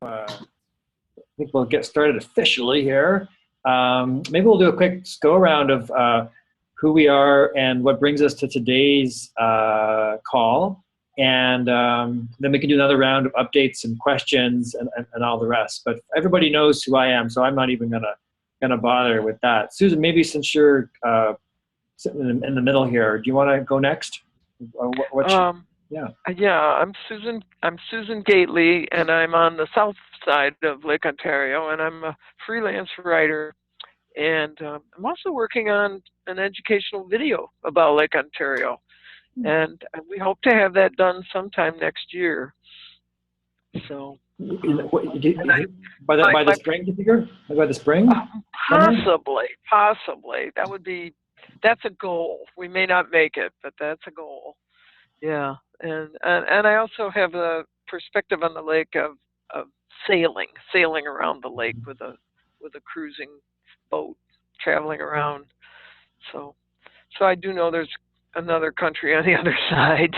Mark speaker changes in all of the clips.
Speaker 1: I think we'll get started officially here. Maybe we'll do a quick go around of who we are and what brings us to today's call. And then we can do another round of updates and questions and all the rest. But everybody knows who I am, so I'm not even gonna bother with that. Susan, maybe since you're sitting in the middle here, do you want to go next?
Speaker 2: Yeah, I'm Susan Gately, and I'm on the south side of Lake Ontario, and I'm a freelance writer. And I'm also working on an educational video about Lake Ontario, and we hope to have that done sometime next year. So,
Speaker 1: by the spring, do you figure? By the spring?
Speaker 2: Possibly. That's a goal. We may not make it, but that's a goal. Yeah, and I also have a perspective on the lake of sailing around the lake with a cruising boat traveling around. So I do know there's another country on the other side.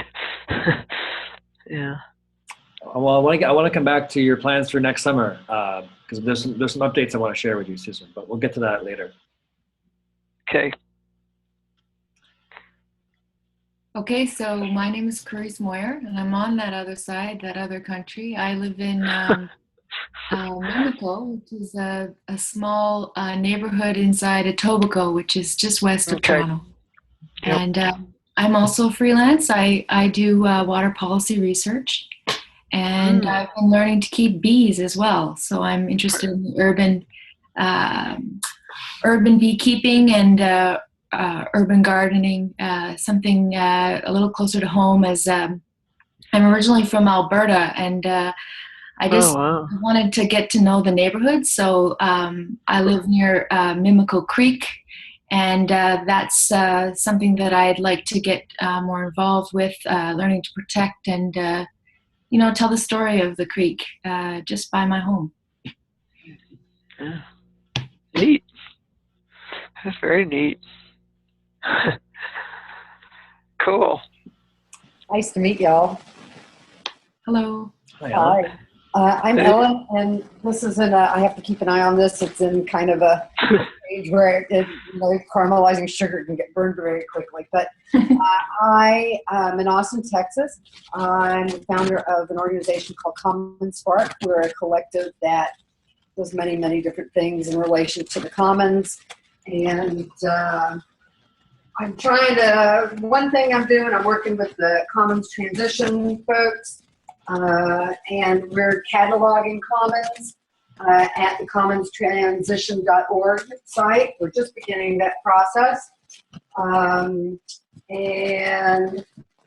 Speaker 2: Yeah.
Speaker 1: Well, I want to come back to your plans for next summer because there's some updates I want to share with you, Susan. But we'll get to that later.
Speaker 2: Okay.
Speaker 3: Okay, so my name is Clarice Moyer, and I'm on that other side, that other country. I live in Mimico, which is a small neighborhood inside Etobicoke, which is just west of Toronto. Yep. And I'm also freelance. I do water policy research, and I've been learning to keep bees as well. So I'm interested in urban beekeeping and urban gardening, something a little closer to home, as I'm originally from Alberta, and I just wanted to get to know the neighborhood. So I live near Mimico Creek, and that's something that I'd like to get more involved with, learning to protect and tell the story of the creek just by my home.
Speaker 2: Yeah. Neat. That's very neat. Cool.
Speaker 4: Nice to meet y'all.
Speaker 3: Hello.
Speaker 4: Hi. I'm Ellen, and this is I have to keep an eye on this. It's in kind of a stage where caramelizing sugar can get burned very quickly. But I am in Austin, Texas. I'm the founder of an organization called Common Spark. We're a collective that does many, many different things in relation to the commons. And I'm one thing I'm doing, I'm working with the Commons Transition folks, and we're cataloging Commons at the commonstransition.org site. We're just beginning that process. And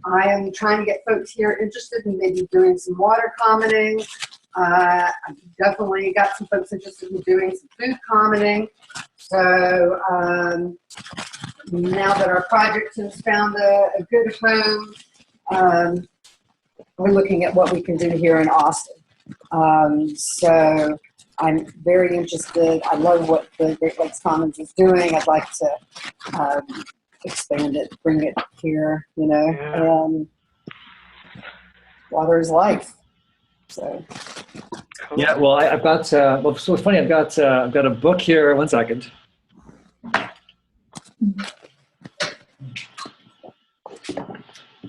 Speaker 4: I am trying to get folks here interested in maybe doing some water commoning. I've definitely got some folks interested in doing some food commoning. So now that our project has found a good home, we're looking at what we can do here in Austin. So I'm very interested. I love what the Great Lakes Commons is doing. I'd like to expand it, bring it here, and water is life. So.
Speaker 1: Yeah, well, I've got. So it's funny. I've got a book here. 1 second.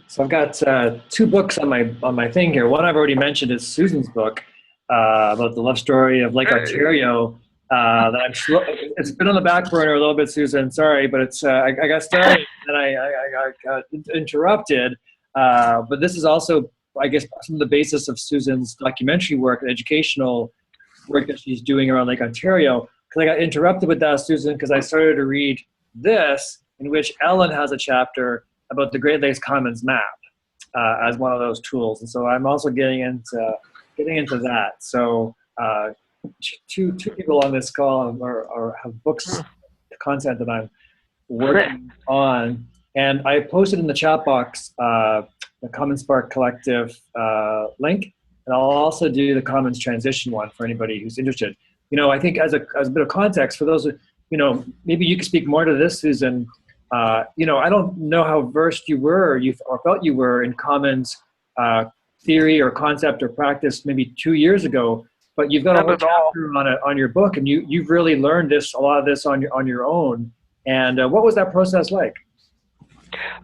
Speaker 1: So I've got 2 books on my thing here. One I've already mentioned is Susan's book about the love story of Lake Ontario. That it's been on the back burner a little bit, Susan. Sorry, but it's I got started and I got interrupted. But this is also, I guess, some of the basis of Susan's documentary work and educational work that she's doing around Lake Ontario. Because I got interrupted with that, Susan, because I started to read this, in which Ellen has a chapter about the Great Lakes Commons map as one of those tools. And so I'm also getting into that. So two people on this call have books, content that I'm working on. And I posted in the chat box the Common Spark Collective link, and I'll also do the Commons Transition one for anybody who's interested. I think as a bit of context for those, maybe you could speak more to this, Susan. I don't know how versed you were or felt you were in Commons theory or concept or practice maybe 2 years ago, but you've got a
Speaker 2: Not
Speaker 1: whole
Speaker 2: at all.
Speaker 1: chapter on your book, and you've really learned a lot of this on your own. And what was that process like?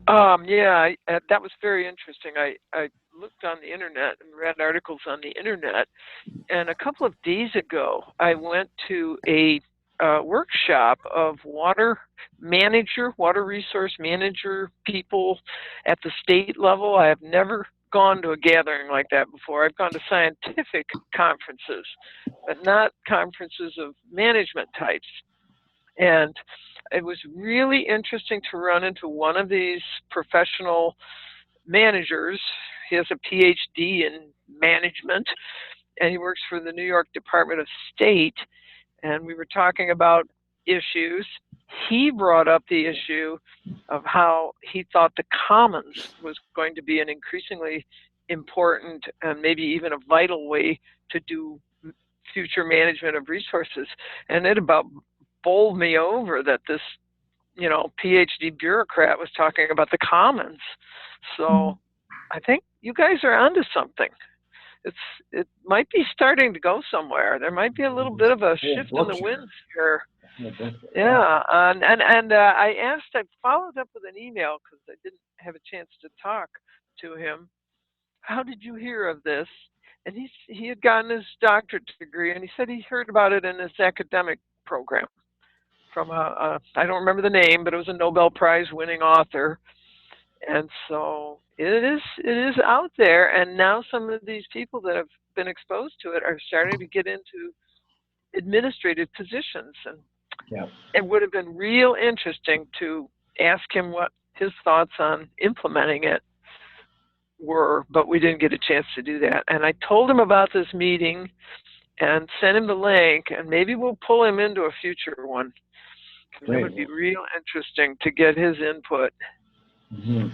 Speaker 2: Yeah, that was very interesting. I looked on the internet and read articles on the internet, and a couple of days ago, I went to a workshop of water resource manager people at the state level. I have never gone to a gathering like that before. I've gone to scientific conferences, but not conferences of management types. And it was really interesting to run into one of these professional managers. He has a PhD in management, and he works for the New York Department of State. And we were talking about issues. He brought up the issue of how he thought the commons was going to be an increasingly important and maybe even a vital way to do future management of resources. And it about bowled me over that this, PhD bureaucrat was talking about the commons. So I think you guys are onto something. It might be starting to go somewhere. There might be a little bit of a shift in the winds here. Yeah, and I followed up with an email because I didn't have a chance to talk to him. How did you hear of this? And he had gotten his doctorate degree, and he said he heard about it in his academic program from I don't remember the name, but it was a Nobel Prize winning author. And so it is out there, and now some of these people that have been exposed to it are starting to get into administrative positions, and it would have been real interesting to ask him what his thoughts on implementing it were, but we didn't get a chance to do that. And I told him about this meeting and sent him the link, and maybe we'll pull him into a future one. It would be real interesting to get his input.
Speaker 1: Mm-hmm.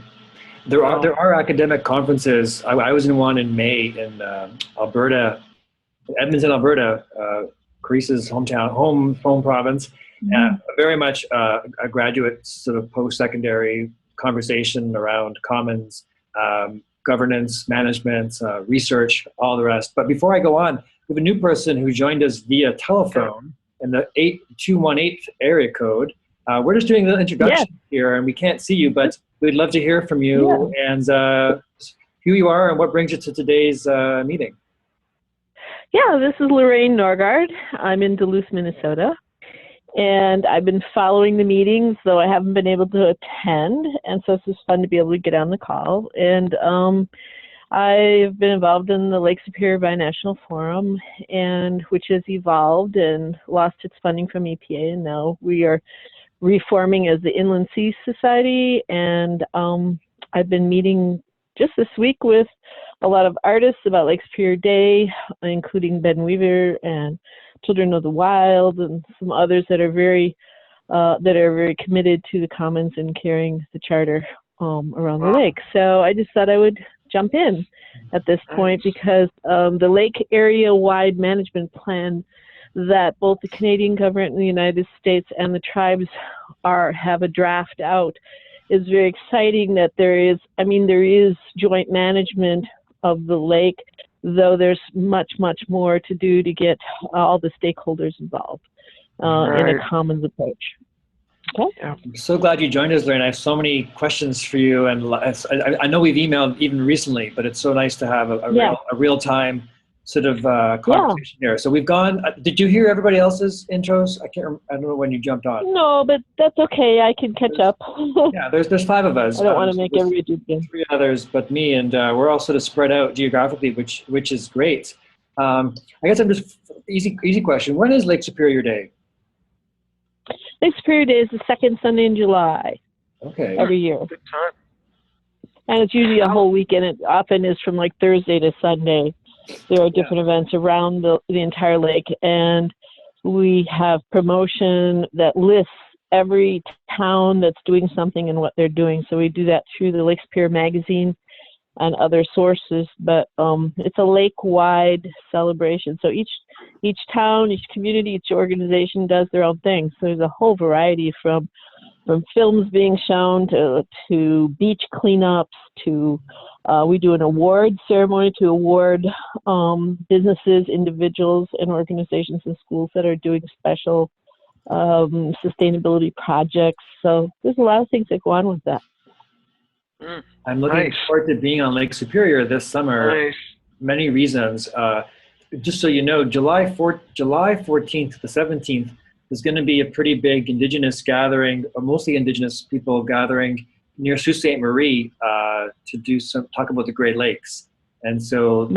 Speaker 1: There are academic conferences. I was in one in May in Alberta, Edmonton, Alberta, Chris's home province. Very much a graduate sort of post-secondary conversation around commons, governance, management, research, all the rest. But before I go on, we have a new person who joined us via telephone in the 8218 area code. We're just doing the introduction here, and we can't see you, but we'd love to hear from you and who you are and what brings you to today's meeting.
Speaker 5: Yeah, this is Lorraine Norgard. I'm in Duluth, Minnesota, and I've been following the meetings, though I haven't been able to attend, and so it's just fun to be able to get on the call. And I've been involved in the Lake Superior Binational Forum, and which has evolved and lost its funding from EPA, and now we are reforming as the Inland Sea Society. And I've been meeting just this week with a lot of artists about Lake Superior Day, including Ben Weaver and Children of the Wild and some others that are very committed to the commons and carrying the charter around the lake. So I just thought I would jump in at this point because the lake area-wide management plan that both the Canadian government and the United States and the tribes have a draft out is very exciting. That there is joint management of the lake, though there's much more to do to get all the stakeholders involved in a commons approach. Okay.
Speaker 1: Yeah. I'm so glad you joined us, Lorraine. I have so many questions for you, and I know we've emailed even recently, but it's so nice to have a real-time sort of conversation here. So we've gone. Did you hear everybody else's intros? I don't know when you jumped on.
Speaker 5: No, but that's okay. I can catch up.
Speaker 1: Yeah, there's 5 of us.
Speaker 5: I don't want to make everybody do this.
Speaker 1: 3 others, but me, and we're all sort of spread out geographically, which is great. I guess I'm just easy question. When is Lake Superior Day?
Speaker 5: Lake Superior Day is the 2nd Sunday in July.
Speaker 1: Okay.
Speaker 5: Every year.
Speaker 2: Good time.
Speaker 5: And it's usually a whole weekend. It often is from like Thursday to Sunday. There are different events around the entire lake, and we have promotion that lists every town that's doing something and what they're doing. So we do that through the Lake Superior magazine and other sources, but it's a lake-wide celebration. So each town, each community, each organization does their own thing. So there's a whole variety from films being shown to beach cleanups to We do an award ceremony to award businesses, individuals, and organizations and schools that are doing special sustainability projects. So there's a lot of things that go on with that.
Speaker 1: I'm looking forward to being on Lake Superior this summer.
Speaker 2: Nice.
Speaker 1: Many reasons. Just so you know, July 14th to the 17th is going to be a pretty big Indigenous gathering, mostly Indigenous people gathering near Sault Ste. Marie to talk about the Great Lakes. And so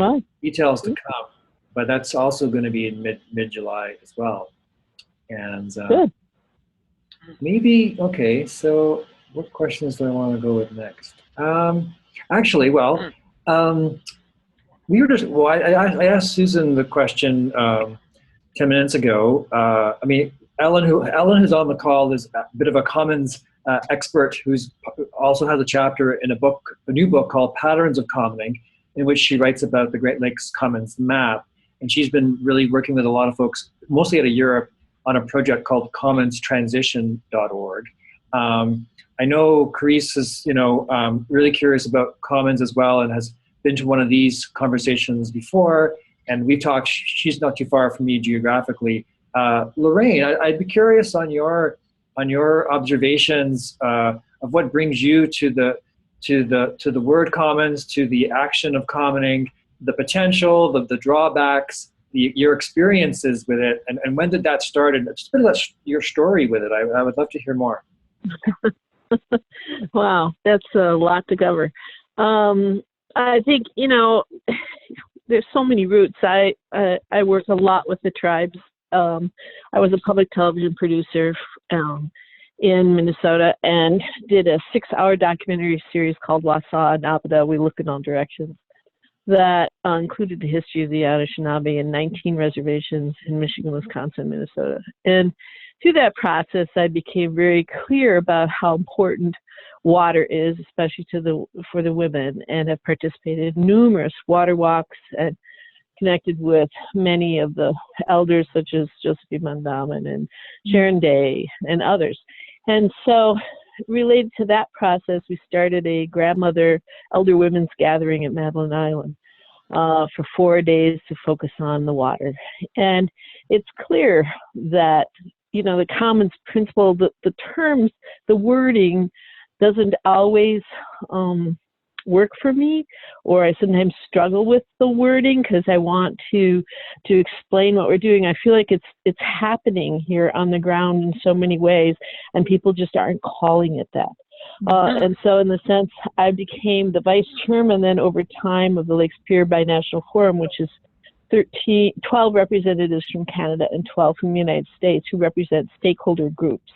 Speaker 1: details to come, but that's also going to be in mid-July as well. And maybe, okay, so what questions do I want to go with next? Actually, well, we were just, well, I asked Susan the question 10 minutes ago. I mean, Ellen, who's on the call, is a bit of a commons expert who's also has a chapter in a new book called Patterns of Commoning, in which she writes about the Great Lakes Commons map. And she's been really working with a lot of folks, mostly out of Europe, on a project called commonstransition.org. I know Carice is, really curious about commons as well and has been to one of these conversations before. And we've talked, she's not too far from me geographically. Lorraine, I'd be curious on your observations of what brings you to the word commons, to the action of commoning, the potential, the drawbacks, your experiences with it, and when did that start? And just a bit of your story with it. I would love to hear more.
Speaker 5: Wow, that's a lot to cover. I think, there's so many roots. I work a lot with the tribes. I was a public television producer in Minnesota and did a 6-hour documentary series called Wausau and Apida, We Look in All Directions, that included the history of the Anishinaabe and 19 reservations in Michigan, Wisconsin, Minnesota. And through that process, I became very clear about how important water is, especially for the women, and have participated in numerous water walks and connected with many of the elders, such as Josephine Mandaman and Sharon Day and others. And so, related to that process, we started a grandmother elder women's gathering at Madeline Island for 4 days to focus on the water. And it's clear that, the commons principle, the terms, the wording doesn't always work for me, or I sometimes struggle with the wording because I want to explain what we're doing. I feel like it's happening here on the ground in so many ways, and people just aren't calling it that. And so in the sense, I became the vice chairman then over time of the Lake Superior Binational Forum, which is 12 representatives from Canada and 12 from the United States who represent stakeholder groups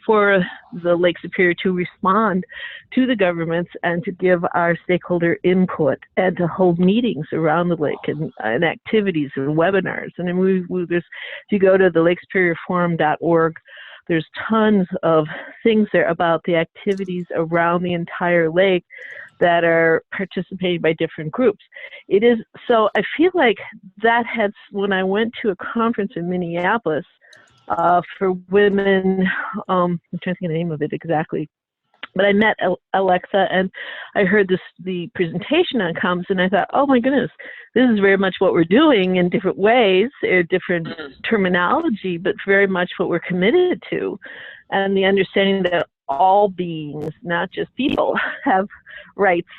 Speaker 5: for the Lake Superior to respond to the governments and to give our stakeholder input and to hold meetings around the lake and activities and webinars. And then if you go to the lakesuperiorforum.org, there's tons of things there about the activities around the entire lake that are participated by different groups. So I feel like that when I went to a conference in Minneapolis, for women, I'm trying to think of the name of it exactly, but I met Alexa and I heard the presentation on commons, and I thought, oh my goodness, this is very much what we're doing in different ways, different terminology, but very much what we're committed to, and the understanding that all beings, not just people, have rights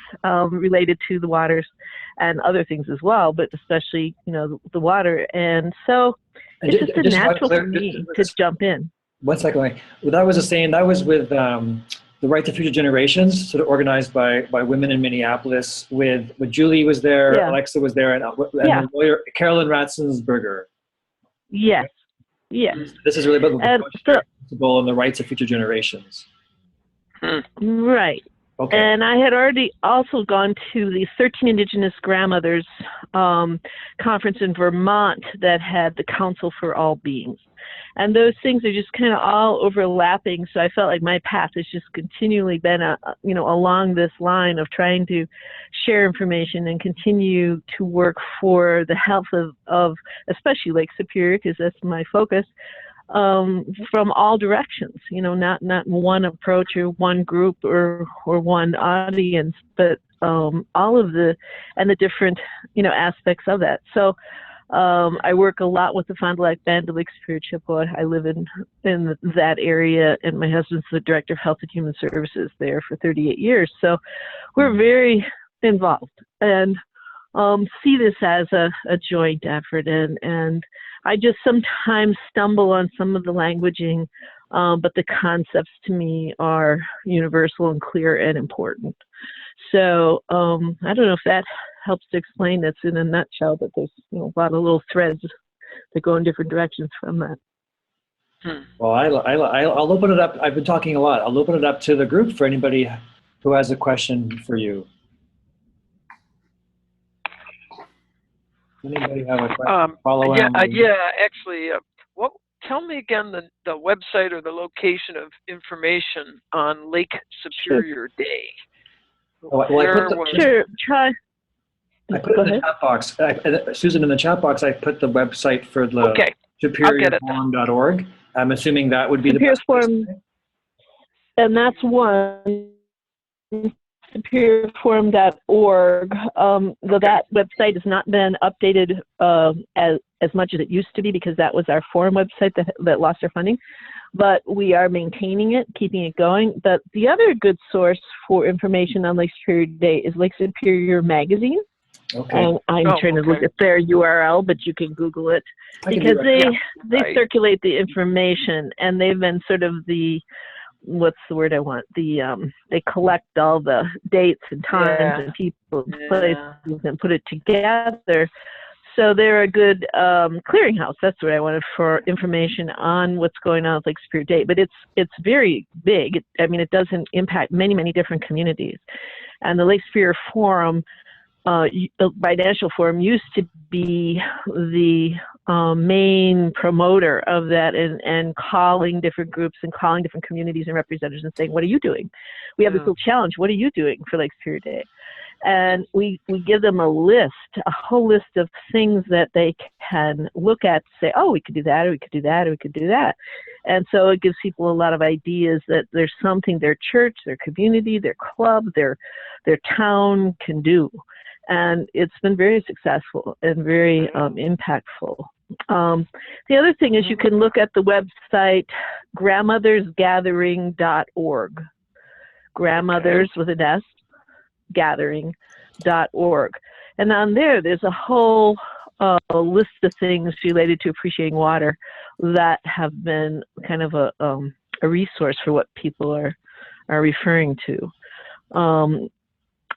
Speaker 5: related to the waters and other things as well, but especially, the water. And so it's just natural for me to jump in.
Speaker 1: 1 second. Well, that was that was with the Right to Future Generations, sort of organized by women in Minneapolis. With Julie was there, Alexa was there, and the lawyer Carolyn Ratzensberger.
Speaker 5: Yes. Yes.
Speaker 1: This is really about the principle and the rights of future generations.
Speaker 5: Right.
Speaker 1: Okay.
Speaker 5: And I had already also gone to the 13 Indigenous Grandmothers conference in Vermont that had the Council for All Beings. And those things are just kind of all overlapping. So I felt like my path has just continually been, along this line of trying to share information and continue to work for the health of especially Lake Superior, because that's my focus, from all directions, not one approach or one group or one audience, but all of the different, aspects of that. So I work a lot with the Fond du Lac Band, the Lake Superior Chippewa. I live in that area, and my husband's the Director of Health and Human Services there for 38 years. So we're very involved and see this as a joint effort. And I just sometimes stumble on some of the languaging, but the concepts to me are universal and clear and important. So I don't know if that helps to explain this in a nutshell, but there's a lot of little threads that go in different directions from that.
Speaker 1: Well, I'll open it up. I've been talking a lot. I'll open it up to the group for anybody who has a question for you. Anybody have a question? Follow on?
Speaker 2: Actually, tell me again the website or the location of information on Lake Superior Day.
Speaker 1: Well,
Speaker 5: Sure, try.
Speaker 1: I put it in the chat box. Susan, in the chat box, I put the website for the superiorforum.org. I'm assuming that would be the best
Speaker 5: Forum, and that's one, superiorforum.org. That website has not been updated as much as it used to be, because that was our forum website that lost our funding. But we are maintaining it, keeping it going. But the other good source for information on Lake Superior Day is Lake Superior Magazine.
Speaker 1: Okay.
Speaker 5: And I'm trying to look at their URL, but you can Google it, because they circulate the information, and they've been sort of the, what's the word I want? They collect all the dates and times and people and places and put it together. So they're a good clearinghouse. That's what I wanted for information on what's going on with Lake Superior Day. But it's very big. It doesn't impact many, many different communities. And the Lake Superior Forum, Binational Forum, used to be the main promoter of that, and calling different groups and calling different communities and representatives and saying, what are you doing? We have this little challenge. What are you doing for Lake Superior Day? And we give them a whole list of things that they can look at to say, oh, we could do that, or we could do that, or we could do that. And so it gives people a lot of ideas that there's something their church, their community, their club, their town can do. And it's been very successful and very impactful. The other thing is you can look at the website grandmothersgathering.org. Grandmothers with an S, gathering.org. And on there's a whole list of things related to appreciating water that have been kind of a resource for what people are referring to.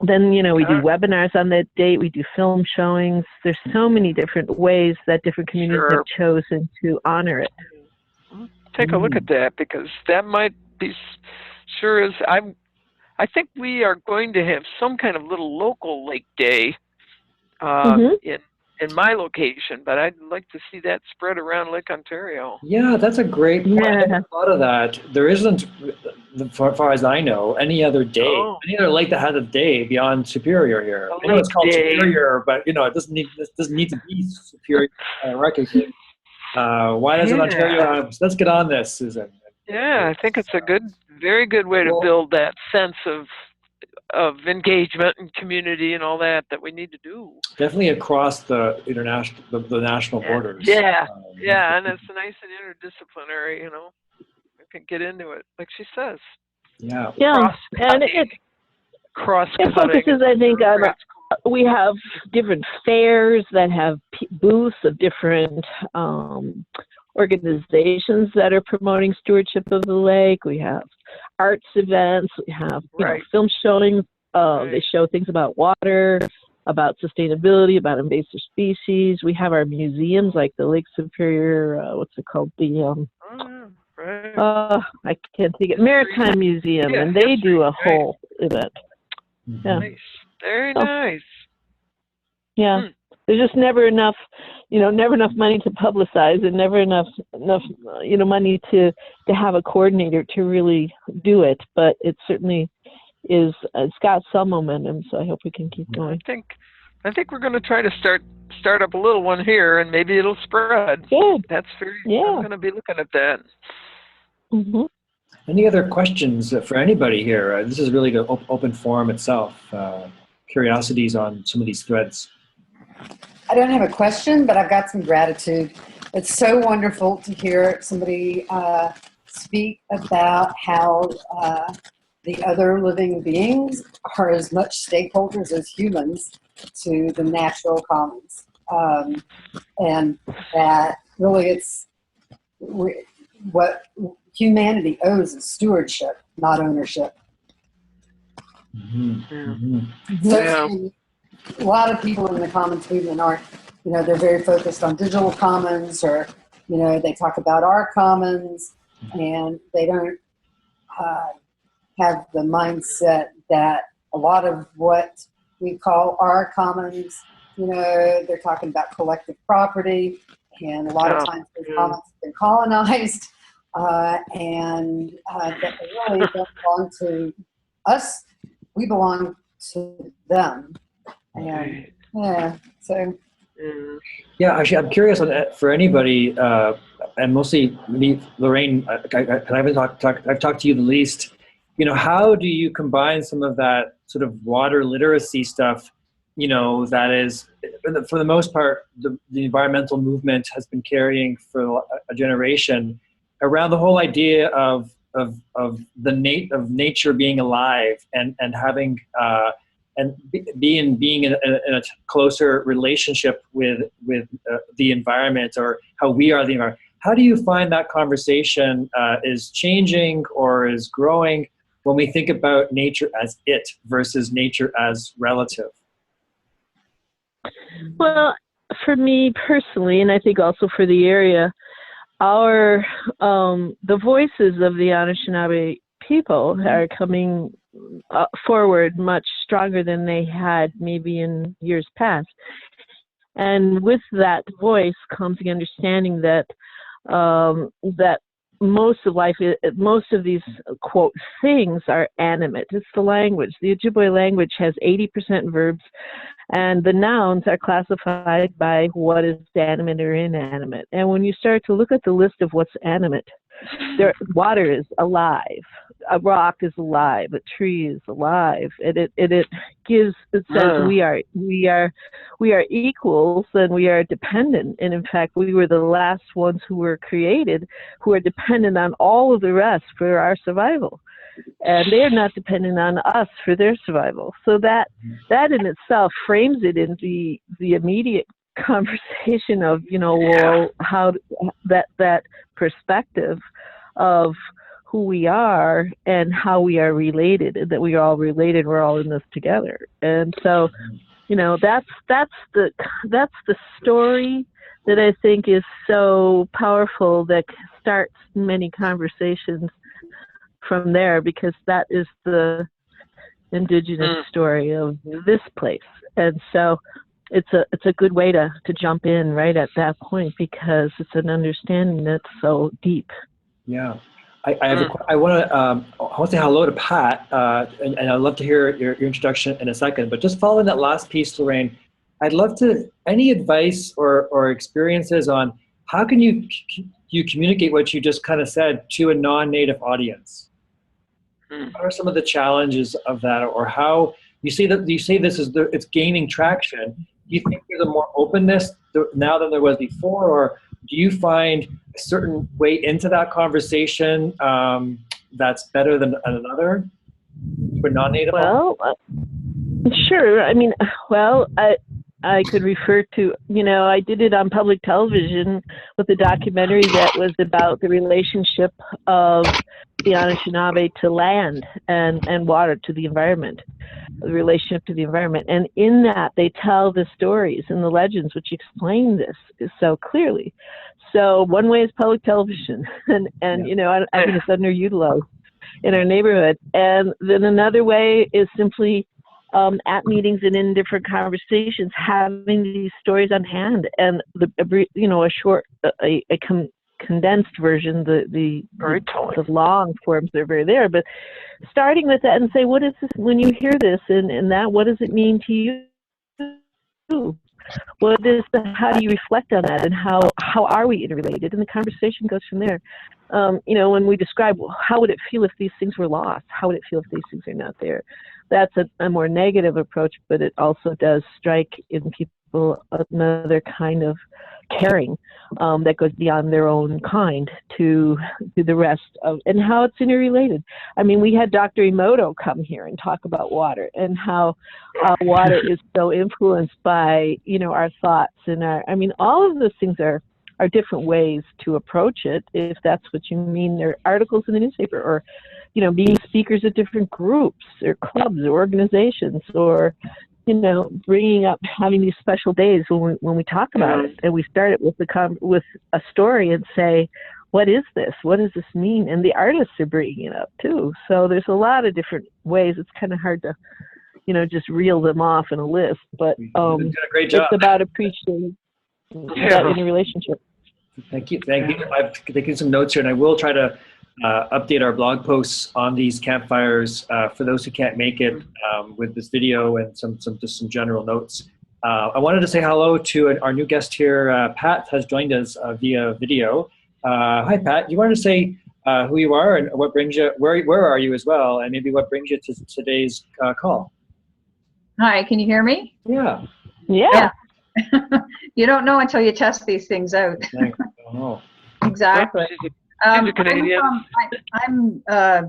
Speaker 5: Then, we do webinars on that date. We do film showings. There's so many different ways that different communities have chosen to honor it.
Speaker 2: Take a look at that, because that might be I think we are going to have some kind of little local lake day in my location, but I'd like to see that spread around Lake Ontario.
Speaker 1: Yeah, that's a great point. I never thought of that. There isn't, as far as I know, any other day, any other lake that has a day beyond Superior here. I know it's called Superior, but it doesn't need to be Superior recognition. Why doesn't Ontario have? Let's get on this, Susan.
Speaker 2: Yeah, I think it's a very good way to build that sense of engagement and community and all that we need to do. Definitely
Speaker 1: across the national borders.
Speaker 2: And it's nice and interdisciplinary. We can get into it, like she says.
Speaker 5: And it focuses, I think, on we have different fairs that have booths of different organizations that are promoting stewardship of the lake. We have arts events. We have film showings. They show things about water, about sustainability, about invasive species. We have our museums, like the Lake Superior, what's it called? I can't think of it, Maritime Museum, and they do a whole event. Yeah.
Speaker 2: Nice. Very nice.
Speaker 5: Yeah. There's just never enough, never enough money to publicize, and never enough, money to have a coordinator to really do it. But it certainly it's got some momentum, so I hope we can keep going.
Speaker 2: I think I think we're going to try to start up a little one here, and maybe it'll spread.
Speaker 5: Good.
Speaker 2: That's very.
Speaker 5: Yeah.
Speaker 2: I'm going to be looking at that.
Speaker 5: Mm-hmm.
Speaker 1: Any other questions for anybody here? This is really the open forum itself. Curiosities on some of these threads.
Speaker 4: I don't have a question, but I've got some gratitude. It's so wonderful to hear somebody speak about how the other living beings are as much stakeholders as humans to the natural commons. And that really what humanity owes is stewardship, not ownership.
Speaker 1: Mm-hmm. Mm-hmm.
Speaker 4: So a lot of people in the commons movement aren't, they're very focused on digital commons, or, they talk about our commons, and they don't have the mindset that a lot of what we call our commons, they're talking about collective property, and a lot of times those commons have been colonized, and that they really don't belong to us. We belong to them. And so.
Speaker 1: Yeah, actually, I'm curious on that for anybody, and mostly me, Lorraine. I've talked to you the least. How do you combine some of that sort of water literacy stuff? That is, for the most part, the environmental movement has been carrying for a generation around the whole idea of nature being alive and having and being in a closer relationship with the environment, or how we are the environment. How do you find that conversation is changing or is growing when we think about nature as it versus nature as relative?
Speaker 5: Well, for me personally, and I think also for the area, the voices of the Anishinaabe people are coming forward much stronger than they had maybe in years past. And with that voice comes the understanding that that most of life, most of these quote things are animate. It's the language. The Ojibwe language has 80% verbs, and the nouns are classified by what is animate or inanimate. And when you start to look at the list of what's animate, water is alive, a rock is alive, a tree is alive. It says we are equals, and we are dependent. And in fact, we were the last ones who were created who are dependent on all of the rest for our survival. And they are not dependent on us for their survival. So that in itself frames it in the immediate conversation of, how that perspective of who we are and how we are related, and that we are all related, we're all in this together. And so, that's the story that I think is so powerful, that starts many conversations from there, because that is the indigenous story of this place. And so it's a good way to jump in right at that point, because it's an understanding that's so deep.
Speaker 1: Yeah. I want to say hello to Pat, and I'd love to hear your introduction in a second. But just following that last piece, Lorraine, I'd love any advice or experiences on how can you communicate what you just kind of said to a non-native audience? What are some of the challenges of that, or how you say this it's gaining traction? Do you think there's a more openness now than there was before, or do you find a certain way into that conversation that's better than another for non-native?
Speaker 5: Well, sure. I mean, I could refer to, I did it on public television with a documentary that was about the relationship of the Anishinaabe to land and water, to the environment, the relationship to the environment. And in that, they tell the stories and the legends which explain this so clearly. So one way is public television, and I think it's underutilized in our neighborhood. And then another way is simply at meetings and in different conversations, having these stories on hand, and a short, condensed version. The long forms are very there, but starting with that and say, what is this when you hear this, and that, what does it mean to you? too. How do you reflect on that, and how are we interrelated? And the conversation goes from there. When we describe, well, how would it feel if these things were lost? How would it feel if these things are not there? That's a more negative approach, but it also does strike in people another kind of caring that goes beyond their own kind to the rest of, and how it's interrelated. I mean, we had Dr. Emoto come here and talk about water and how water is so influenced by, our thoughts and all of those things are different ways to approach it, if that's what you mean. There are articles in the newspaper, or being speakers at different groups or clubs or organizations, or bringing up, having these special days when we talk about it, and we start it with a story and say, what is this? What does this mean? And the artists are bringing it up too. So there's a lot of different ways. It's kind of hard to, just reel them off in a list, but
Speaker 1: you did a great job.
Speaker 5: It's about appreciating that in a relationship.
Speaker 1: Thank you. I've taken some notes here, and I will try to update our blog posts on these campfires for those who can't make it with this video and some general notes. I wanted to say hello to our new guest here. Pat has joined us via video. Hi, Pat. You wanted to say who you are and what brings you, where are you as well, and maybe what brings you to today's call?
Speaker 6: Hi, can you hear me?
Speaker 1: Yeah.
Speaker 5: Yeah.
Speaker 6: You don't know until you test these things out.
Speaker 1: Oh.
Speaker 6: Exactly. I'm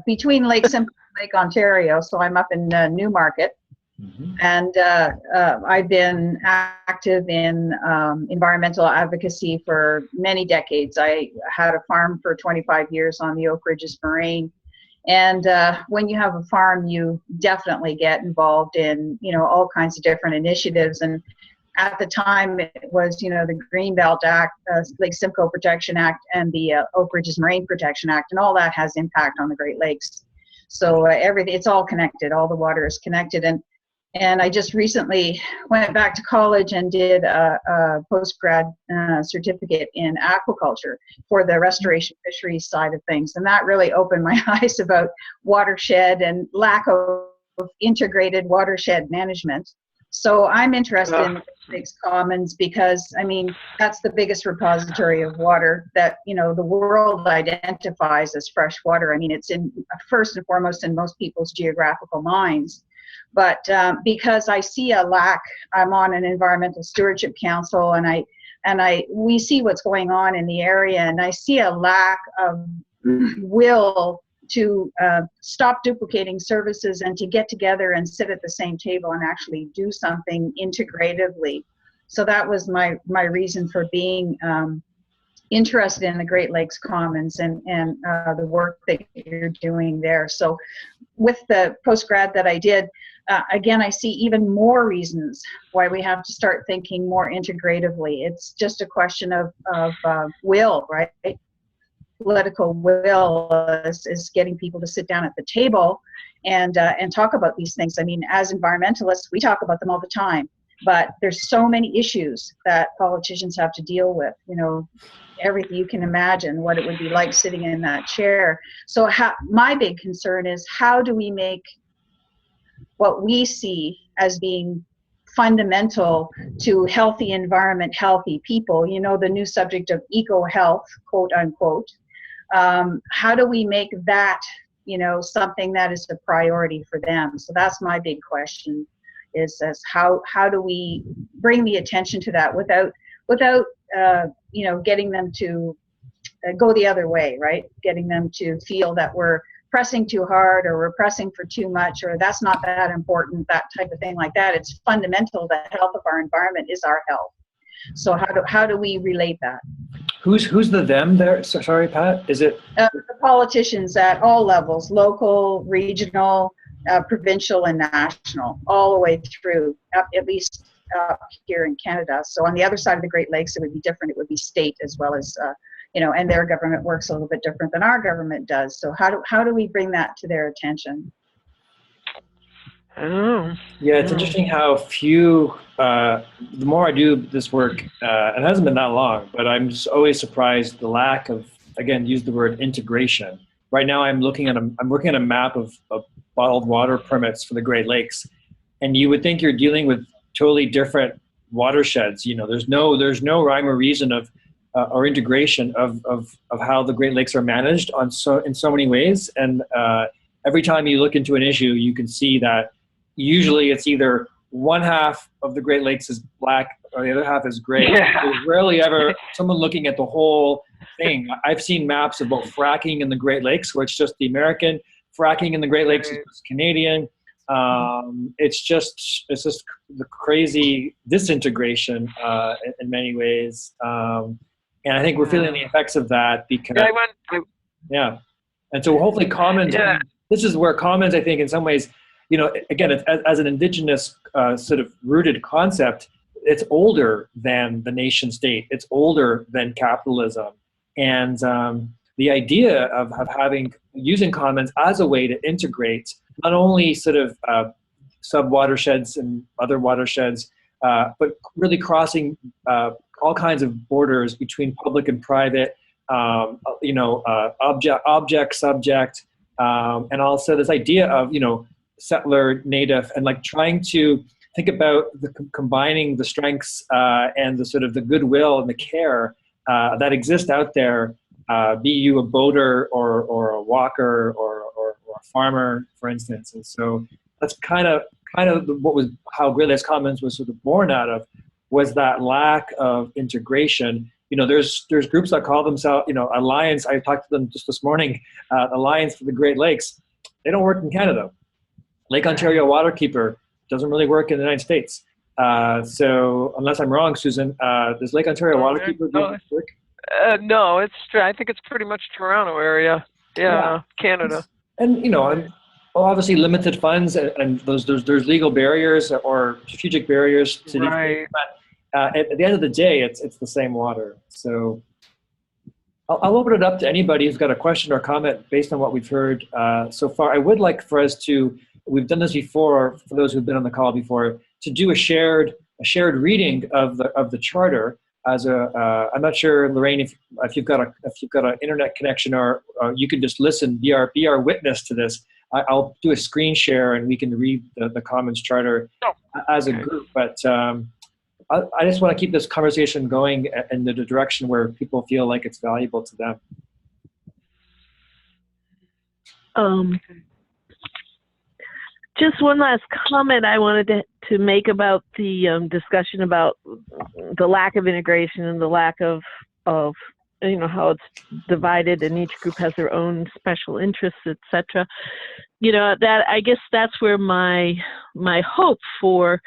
Speaker 6: between Lake Simcoe and Lake Ontario, so I'm up in Newmarket. Mm-hmm. And I've been active in environmental advocacy for many decades. I had a farm for 25 years on the Oak Ridges Moraine. And when you have a farm, you definitely get involved in, all kinds of different initiatives. And at the time, it was, the Greenbelt Act, Lake Simcoe Protection Act, and the Oak Ridges Marine Protection Act, and all that has impact on the Great Lakes. So everything, it's all connected. All the water is connected. And I just recently went back to college and did a post-grad certificate in aquaculture for the restoration fisheries side of things. And that really opened my eyes about watershed and lack of integrated watershed management. So I'm interested in the Lakes Commons because, that's the biggest repository of water that, the world identifies as fresh water. It's in first and foremost in most people's geographical minds. But because I see a lack, I'm on an environmental stewardship council, and we see what's going on in the area, and I see a lack of will to stop duplicating services and to get together and sit at the same table and actually do something integratively. So that was my reason for being interested in the Great Lakes Commons and the work that you're doing there. So with the postgrad that I did, again, I see even more reasons why we have to start thinking more integratively. It's just a question of will, right? Political will is getting people to sit down at the table and talk about these things. As environmentalists, we talk about them all the time, but there's so many issues that politicians have to deal with, everything you can imagine what it would be like sitting in that chair. So my big concern is, how do we make what we see as being fundamental to healthy environment, healthy people, the new subject of eco-health, quote unquote, how do we make that, something that is a priority for them? So that's my big question, is how do we bring the attention to that without getting them to go the other way, right? Getting them to feel that we're pressing too hard, or we're pressing for too much, or that's not that important, that type of thing like that. It's fundamental. The health of our environment is our health. So how do we relate that?
Speaker 1: Who's the them there? Sorry, Pat. Is it
Speaker 6: the politicians at all levels, local, regional, provincial, and national, all the way through, at least here in Canada. So on the other side of the Great Lakes, it would be different. It would be state as well as, and their government works a little bit different than our government does. So how do we bring that to their attention?
Speaker 1: Yeah, it's interesting how few, the more I do this work, it hasn't been that long, but I'm just always surprised the lack of, again, use the word integration. Right now I'm working on a map of bottled water permits for the Great Lakes, and you would think you're dealing with totally different watersheds. There's no rhyme or reason of or integration of how the Great Lakes are managed in so many ways. And every time you look into an issue, you can see that usually it's either one half of the Great Lakes is black or the other half is gray.
Speaker 2: Yeah.
Speaker 1: There's rarely ever someone looking at the whole thing. I've seen maps about fracking in the Great Lakes where it's just the American, fracking in the Great Lakes is just Canadian. It's just the crazy disintegration in many ways. And I think we're feeling the effects of that because, yeah. And so hopefully Commons, this is where Commons, I think in some ways, again, as an indigenous sort of rooted concept, it's older than the nation state. It's older than capitalism. And the idea of using Commons as a way to integrate not only sort of sub-watersheds and other watersheds, but really crossing all kinds of borders between public and private, object, subject, and also this idea of, settler, native, and like trying to think about combining the strengths and the sort of the goodwill and the care that exist out there, be you a boater or a walker or a farmer, for instance. And so that's kind of how Great Lakes Commons was sort of born out of, was that lack of integration. There's groups that call themselves, Alliance. I talked to them just this morning, Alliance for the Great Lakes. They don't work in Canada. Lake Ontario Waterkeeper doesn't really work in the United States. So unless I'm wrong, Susan, does Lake Ontario Waterkeeper work?
Speaker 2: No, I think it's pretty much Toronto area. Yeah. Canada.
Speaker 1: And obviously limited funds and there's legal barriers or strategic barriers to these. But at the end of the day, it's the same water. So I'll open it up to anybody who's got a question or comment based on what we've heard so far. I would like for us to, we've done this before, for those who've been on the call before, to do a shared reading of the charter. As I'm not sure, Lorraine, if you've got an internet connection or you can just listen, be our witness to this. I'll do a screen share and we can read the Commons Charter as a group. But I just want to keep this conversation going in the direction where people feel like it's valuable to them.
Speaker 5: Just one last comment I wanted to make about the discussion about the lack of integration and the lack of how it's divided and each group has their own special interests, etc. That I guess that's where my hope for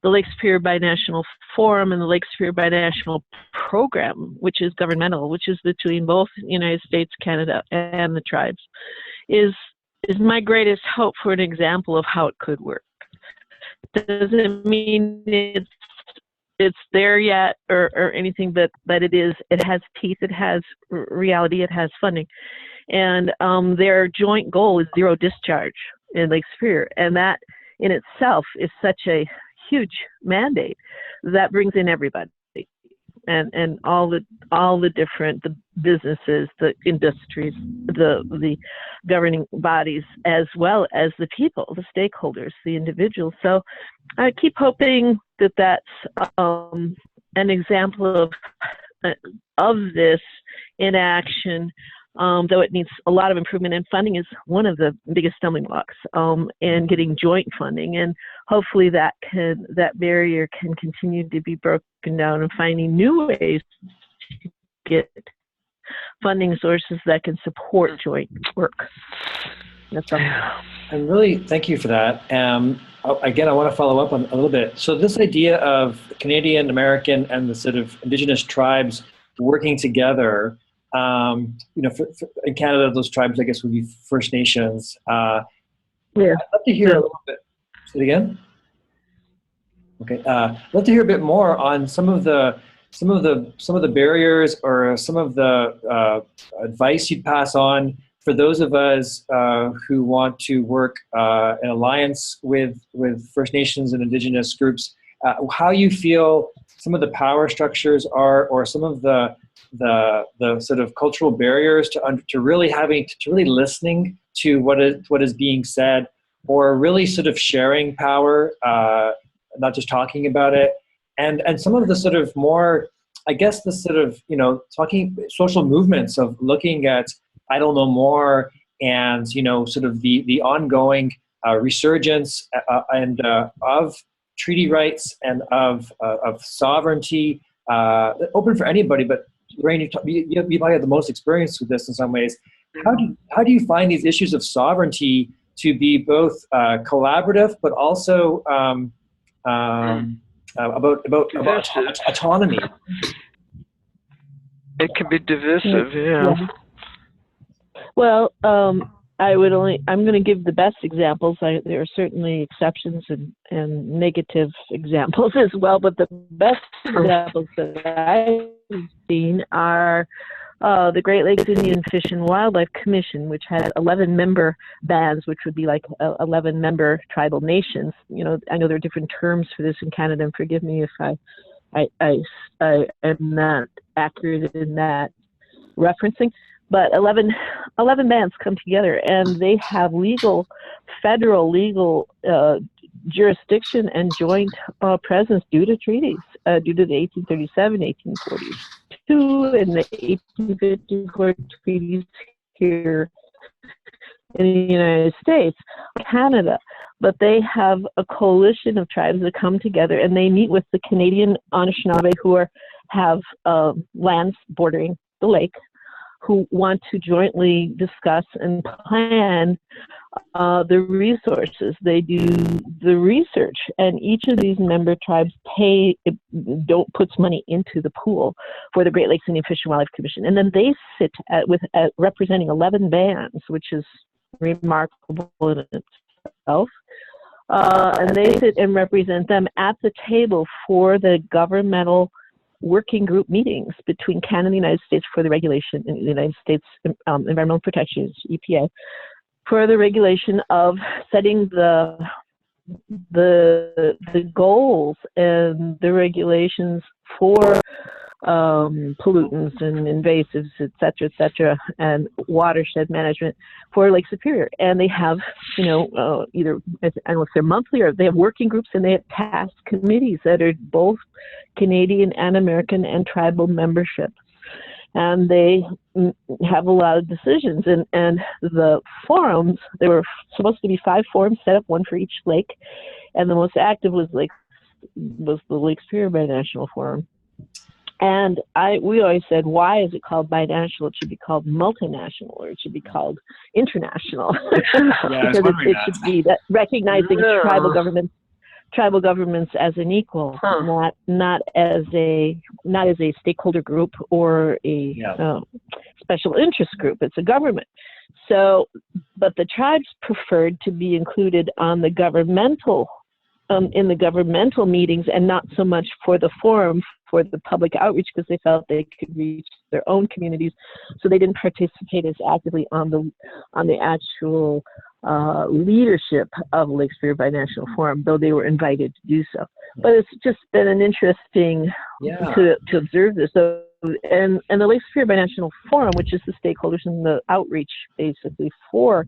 Speaker 5: the Lake Superior Binational Forum and the Lake Superior Binational Program, which is governmental, which is between both United States, Canada, and the tribes, is my greatest hope for an example of how it could work. Doesn't mean it's there yet or anything, but it has teeth, it has reality, it has funding. And their joint goal is zero discharge in Lake Superior. And that in itself is such a huge mandate that brings in everybody. And all the different businesses, the industries, the governing bodies, as well as the people, the stakeholders, the individuals. So I keep hoping that that's an example of this in action. Though it needs a lot of improvement, and funding is one of the biggest stumbling blocks, and getting joint funding. And hopefully that barrier can continue to be broken down and finding new ways to get funding sources that can support joint work. That's all.
Speaker 1: And really, thank you for that. Again, I want to follow up on a little bit. So this idea of Canadian, American, and the sort of Indigenous tribes working together, in Canada, those tribes, I guess, would be First Nations. I'd love to hear a little bit. Say it again. Okay. I'd love to hear a bit more on some of the barriers or some of the advice you'd pass on for those of us who want to work in alliance with First Nations and Indigenous groups. How you feel some of the power structures are, or some of the sort of cultural barriers to really listening to what is being said, or really sort of sharing power, not just talking about it. and some of the sort of more, I guess, the sort of, talking social movements of looking at I Don't Know More, and, sort of the ongoing resurgence and of treaty rights and of sovereignty, open for anybody. But Lorraine, you probably have the most experience with this in some ways. How do you find these issues of sovereignty to be both collaborative, but also about autonomy?
Speaker 2: It can be divisive, yeah.
Speaker 5: Well, I'm going to give the best examples. There are certainly exceptions and negative examples as well, but the best examples that I've seen are the Great Lakes Indian Fish and Wildlife Commission, which had 11-member bands, which would be like 11-member tribal nations. I know there are different terms for this in Canada, and forgive me if I am not accurate in that referencing. But 11 bands come together, and they have federal legal jurisdiction and joint presence due to treaties, due to the 1837, 1842, and the 1854 treaties here in the United States, Canada. But they have a coalition of tribes that come together, and they meet with the Canadian Anishinaabe who have lands bordering the lake, who want to jointly discuss and plan the resources. They do the research, and each of these member tribes puts money into the pool for the Great Lakes Indian Fish and Wildlife Commission, and then they sit representing 11 bands, which is remarkable in itself. And they sit and represent them at the table for the governmental working group meetings between Canada and the United States for the regulation in the United States Environmental Protection Agency, EPA, for the regulation of setting the goals and the regulations for pollutants and invasives, et cetera, and watershed management for Lake Superior. And they have, either, I don't know if they're monthly or they have working groups, and they have task committees that are both Canadian and American and tribal membership. And they have a lot of decisions. And the forums, there were supposed to be 5 forums set up, one for each lake. And the most active was the Lake Superior Binational Forum. And we always said, why is it called binational? It should be called multinational, or it should be called international.
Speaker 1: Yeah,
Speaker 5: because it should be that recognizing tribal governments as an equal, not as a stakeholder group or a special interest group. It's a government. So, but the tribes preferred to be included on the governmental in the governmental meetings, and not so much for the forum, for the public outreach, because they felt they could reach their own communities. So they didn't participate as actively on the actual leadership of Lake Superior Binational Forum, though they were invited to do so. But it's just been an interesting to observe this. So, and the Lake Superior Binational Forum, which is the stakeholders and the outreach basically for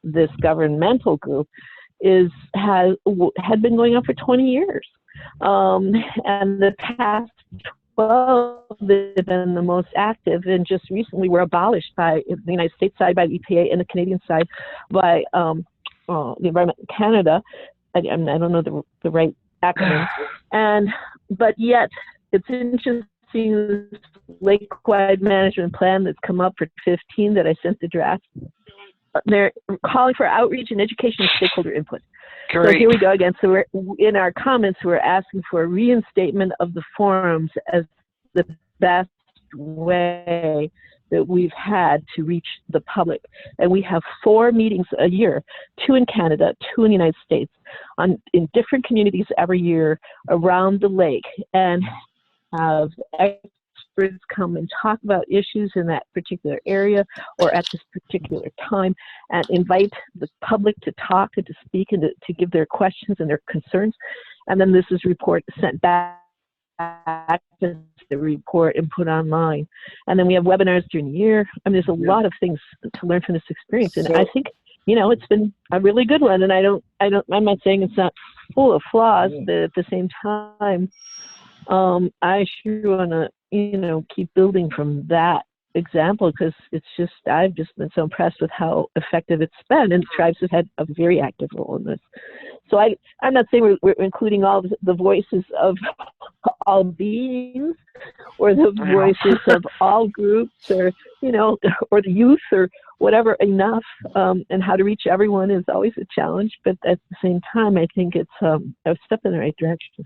Speaker 5: this governmental group, had been going on for 20 years. And the past 12 they've been the most active, and just recently were abolished by the United States side by the EPA and the Canadian side by the Environment Canada. I don't know the right acronym. But yet it's interesting, this lake-wide management plan that's come up for 15 that I sent the draft. They're calling for outreach and education and stakeholder input.
Speaker 2: Great.
Speaker 5: So here we go again. So we're, in our comments, we're asking for a reinstatement of the forums as the best way that we've had to reach the public. And we have 4 meetings a year, 2 in Canada, 2 in the United States, in different communities every year around the lake, and have experts come and talk about issues in that particular area or at this particular time, and invite the public to talk and to speak and to give their questions and their concerns. And then this is report sent back to the report and put online. And then we have webinars during the year. I mean, there's a lot of things to learn from this experience. And I think, it's been a really good one. And I'm not saying it's not full of flaws, but at the same time, I sure want to, keep building from that example, because I've just been so impressed with how effective it's been, and tribes have had a very active role in this. So I'm not saying we're including all the voices of all beings, or the voices of all groups, or, or the youth, or whatever, enough, and how to reach everyone is always a challenge. But at the same time, I think it's a step in the right direction.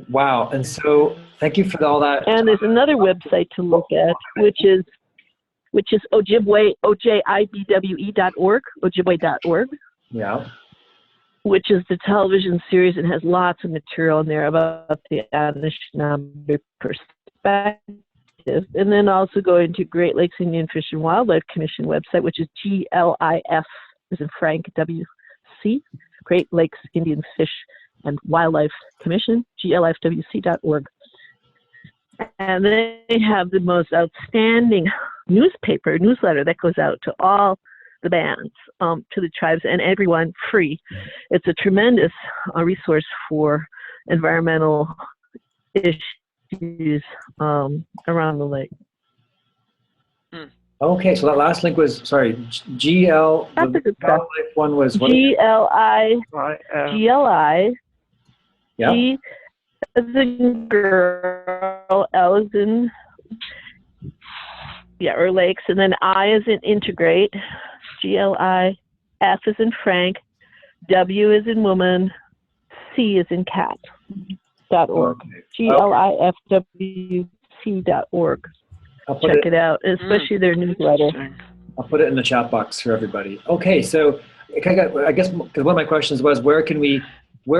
Speaker 1: Wow. And so thank you for all that.
Speaker 5: And there's another website to look at, which is Ojibwe, OJIBWE.org, Ojibwe.org.
Speaker 1: Yeah.
Speaker 5: Which is the television series, and has lots of material in there about the Anishinaabe perspective. And then also going to Great Lakes Indian Fish and Wildlife Commission website, which is GLIF, as in Frank, WC, Great Lakes Indian Fish and Wildlife Commission, glifwc.org. And they have the most outstanding newsletter that goes out to all the bands, to the tribes and everyone, free. It's a tremendous resource for environmental issues around the lake.
Speaker 1: Okay, so that last link was, sorry, GL,
Speaker 5: That's
Speaker 1: the wildlife one was what?
Speaker 5: GLI,
Speaker 1: Yeah.
Speaker 5: G as in girl, L as in, or lakes, and then I as in integrate, GLI, F as in Frank, W as in woman, C as in cat, .org. GLIFWC.org. Check it out, especially their newsletter.
Speaker 1: I'll put it in the chat box for everybody. Okay, so I guess because one of my questions was, where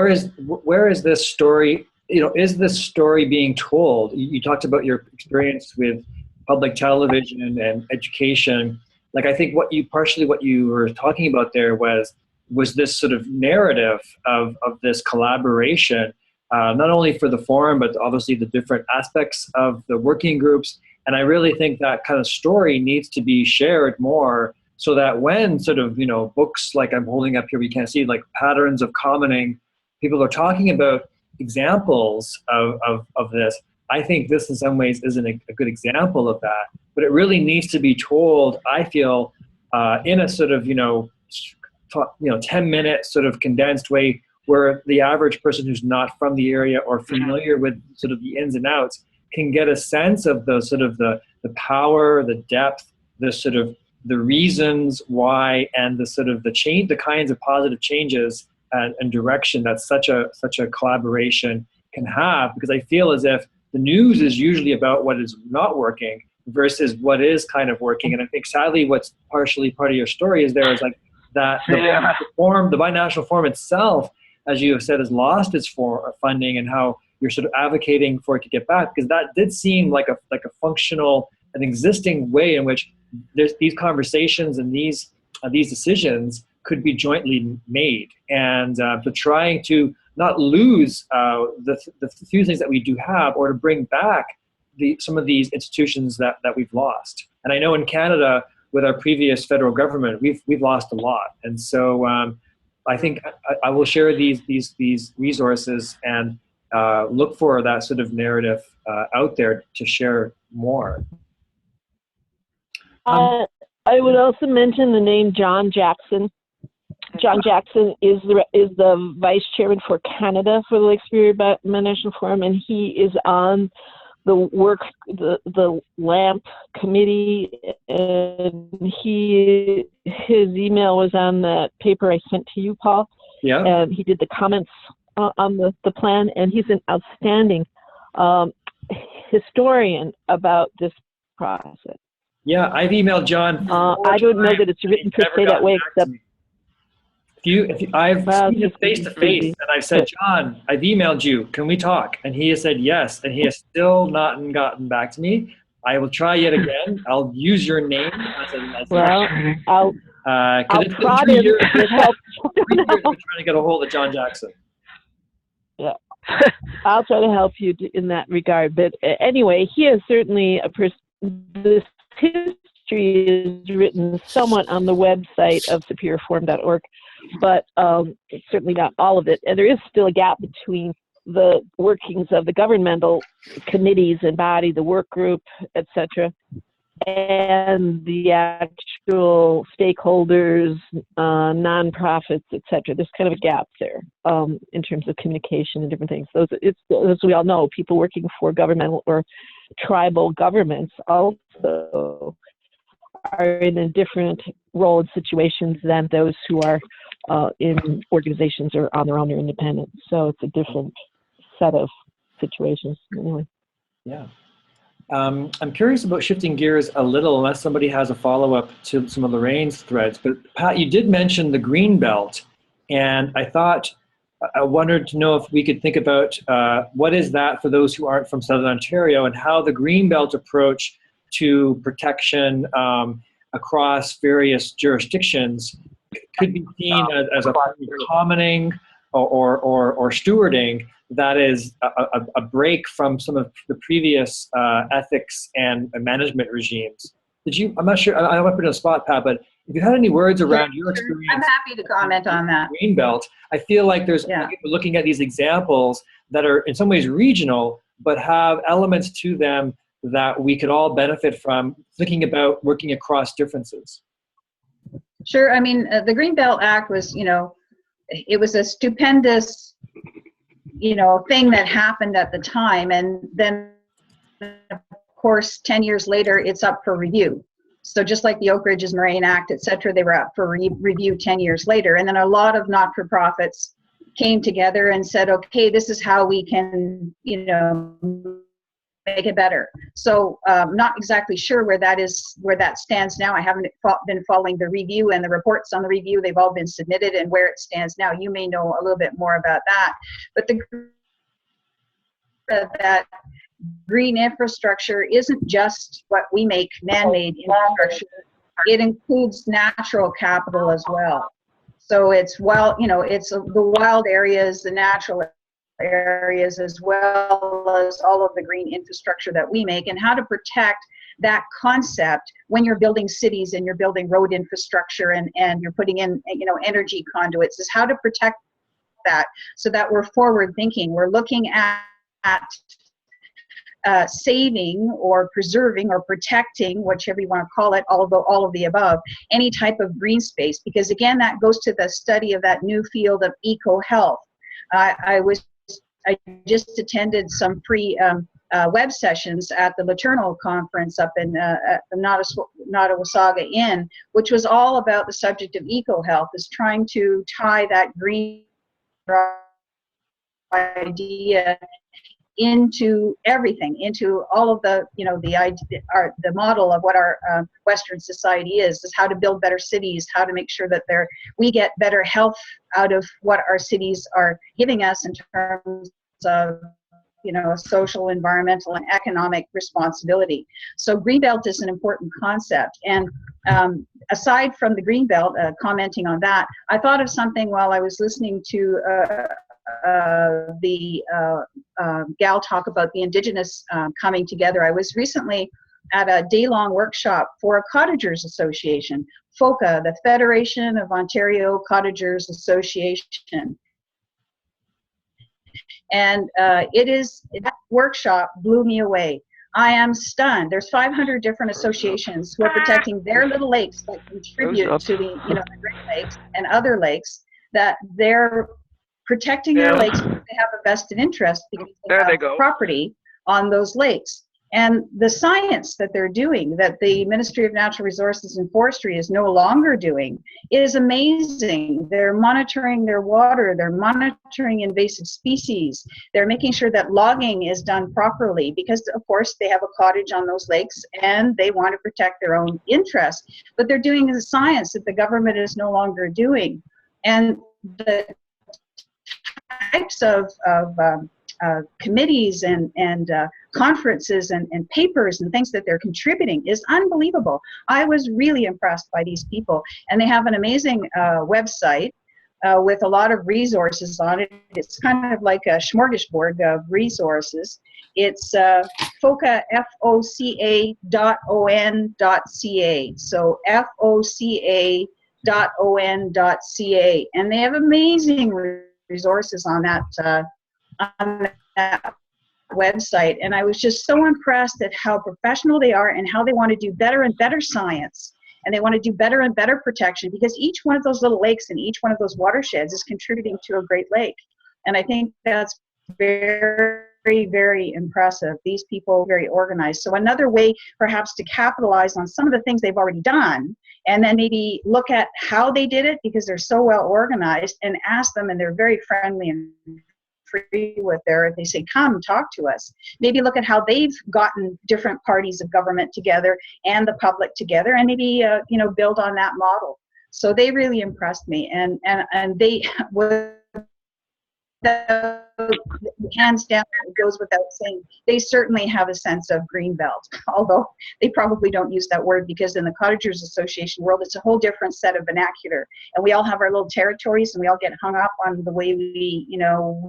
Speaker 1: is this story? Is this story being told? You talked about your experience with public television and education. Like, I think what you were talking about there was this sort of narrative of this collaboration, not only for the forum, but obviously the different aspects of the working groups. And I really think that kind of story needs to be shared more, so that when sort of, books like I'm holding up here, we can't see, like Patterns of Commoning, people are talking about examples of this. I think this in some ways isn't a good example of that, but it really needs to be told, I feel, in a sort of, 10-minute sort of condensed way, where the average person who's not from the area or familiar with sort of the ins and outs can get a sense of the sort of the power, the depth, the sort of the reasons why, and the sort of the kinds of positive changes and direction that such a collaboration can have. Because I feel as if the news is usually about what is not working versus what is kind of working. And I think sadly what's partially part of your story is there is like that the binational forum itself, as you have said, has lost its funding, and how you're sort of advocating for it to get back, because that did seem like a functional, an existing way in which there's these conversations and these decisions could be jointly made, and to trying to not lose the few things that we do have, or to bring back some of these institutions that we've lost. And I know in Canada, with our previous federal government, we've lost a lot. And so I think I will share these resources and look for that sort of narrative out there to share more.
Speaker 5: I would also mention the name John Jackson. John Jackson is the vice chairman for Canada for the Lake Superior Binational Forum, and he is on the LAMP committee, and his email was on that paper I sent to you, Paul.
Speaker 1: Yeah.
Speaker 5: And he did the comments on the plan, and he's an outstanding historian about this process.
Speaker 1: Yeah, I've emailed John.
Speaker 5: I don't know that it's written per se that way, except
Speaker 1: I've seen him face to face, and I've said, John, I've emailed you. Can we talk? And he has said yes, and he has still not gotten back to me. I will try yet again. I'll use your name
Speaker 5: I'll prod him to help.
Speaker 1: We're trying to get a hold of John Jackson.
Speaker 5: Yeah, I'll try to help you in that regard. But anyway, he is certainly this history is written somewhat on the website of superiorforum.org, but it's certainly not all of it. And there is still a gap between the workings of the governmental committees and body, the work group, etc., and the actual stakeholders, nonprofits, etc. There's kind of a gap there in terms of communication and different things. As we all know, people working for governmental or tribal governments also are in a different role and situations than those who are in organizations or on their own or independent. So it's a different set of situations. Anyway.
Speaker 1: Yeah. I'm curious about shifting gears a little, unless somebody has a follow-up to some of Lorraine's threads. But Pat, you did mention the green belt, and I wondered to know if we could think about what is that for those who aren't from Southern Ontario, and how the green belt approach to protection across various jurisdictions could be seen as a commoning or stewarding that is a break from some of the previous ethics and management regimes. I'm not sure, I don't want to put you on the spot, Pat, but if you had any words around your experience.
Speaker 6: I'm happy to comment on that.
Speaker 1: Green belt, I feel like looking at these examples that are in some ways regional, but have elements to them that we could all benefit from, thinking about working across differences.
Speaker 6: Sure. I mean, the Greenbelt Act was, it was a stupendous, thing that happened at the time. And then, of course, 10 years later, it's up for review. So just like the Oak Ridges Moraine Act, et cetera, they were up for review 10 years later. And then a lot of not-for-profits came together and said, okay, this is how we can, make it better. So not exactly sure where that stands now. I haven't been following the review and the reports on the review. They've all been submitted, and where it stands now. You may know a little bit more about that. But that green infrastructure isn't just what we make man-made infrastructure. It includes natural capital as well. So it's it's the wild areas, the natural areas, as well as all of the green infrastructure that we make, and how to protect that concept when you're building cities and you're building road infrastructure and you're putting in energy conduits, is how to protect that so that we're forward thinking. We're looking at saving or preserving or protecting, whichever you want to call it, all of the above, any type of green space, because again, that goes to the study of that new field of eco-health. I just attended some free web sessions at the Laternal conference up in at the Nottawasaga Inn, which was all about the subject of eco-health, is trying to tie that green idea into everything, into all of the, the model of what our Western society is how to build better cities, how to make sure that we get better health out of what our cities are giving us in terms of, social, environmental, and economic responsibility. So Greenbelt is an important concept. And aside from the Greenbelt, commenting on that, I thought of something while I was listening to the gal talk about the Indigenous coming together. I was recently at a day-long workshop for a Cottagers Association, FOCA, the Federation of Ontario Cottagers Association. And that workshop blew me away. I am stunned. There's 500 different associations who are protecting their little lakes that contribute to the Great Lakes and other lakes, that they're protecting their lakes because they have a vested interest, because they have property on those lakes. And the science that they're doing, that the Ministry of Natural Resources and Forestry is no longer doing, is amazing. They're monitoring their water, they're monitoring invasive species, they're making sure that logging is done properly, because of course they have a cottage on those lakes and they want to protect their own interests. But they're doing the science that the government is no longer doing. And the types of committees and conferences and papers and things that they're contributing is unbelievable. I was really impressed by these people, and they have an amazing website with a lot of resources on it. It's kind of like a smorgasbord of resources. It's FOCA, FOCA.on.ca. So FOCA.on.ca, and they have amazing resources on that on that website, and I was just so impressed at how professional they are and how they want to do better and better science, and they want to do better and better protection, because each one of those little lakes and each one of those watersheds is contributing to a Great Lake. And I think that's very, very impressive. These people are very organized. So another way perhaps to capitalize on some of the things they've already done, and then maybe look at how they did it, because they're so well organized, and ask them, and they're very friendly and free with they say, come talk to us. Maybe look at how they've gotten different parties of government together and the public together, and maybe build on that model. So they really impressed me, and they would, hands down, it goes without saying, they certainly have a sense of greenbelt, although they probably don't use that word, because in the Cottagers Association world, it's a whole different set of vernacular, and we all have our little territories, and we all get hung up on the way we,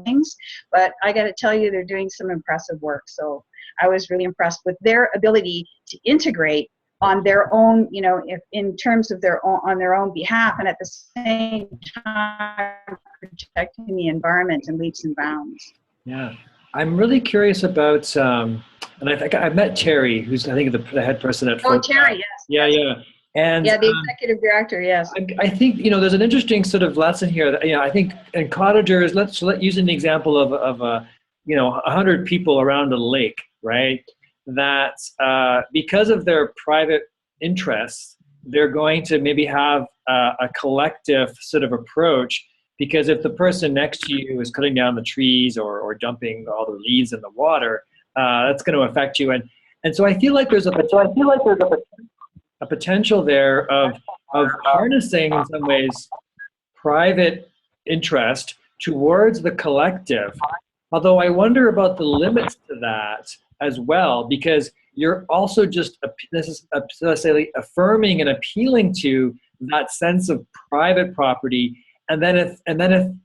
Speaker 6: things. But I got to tell you, they're doing some impressive work. So I was really impressed with their ability to integrate on their own, if in terms of their own, on their own behalf, and at the same time protecting the environment in leaps and bounds.
Speaker 1: Yeah, I'm really curious about, and I think I've met Terry, who's I think the head person at.
Speaker 6: Oh, Terry, yes.
Speaker 1: Yeah. And
Speaker 6: yeah, the executive director, yes.
Speaker 1: I think there's an interesting sort of lesson here. That, I think in cottagers, let's use an example of 100 people around a lake, right? That because of their private interests, they're going to maybe have a collective sort of approach. Because if the person next to you is cutting down the trees or dumping all the leaves in the water, that's going to affect you. And so I feel like there's a potential there of harnessing in some ways private interest towards the collective. Although I wonder about the limits to that as well, because you're also just necessarily affirming and appealing to that sense of private property. And then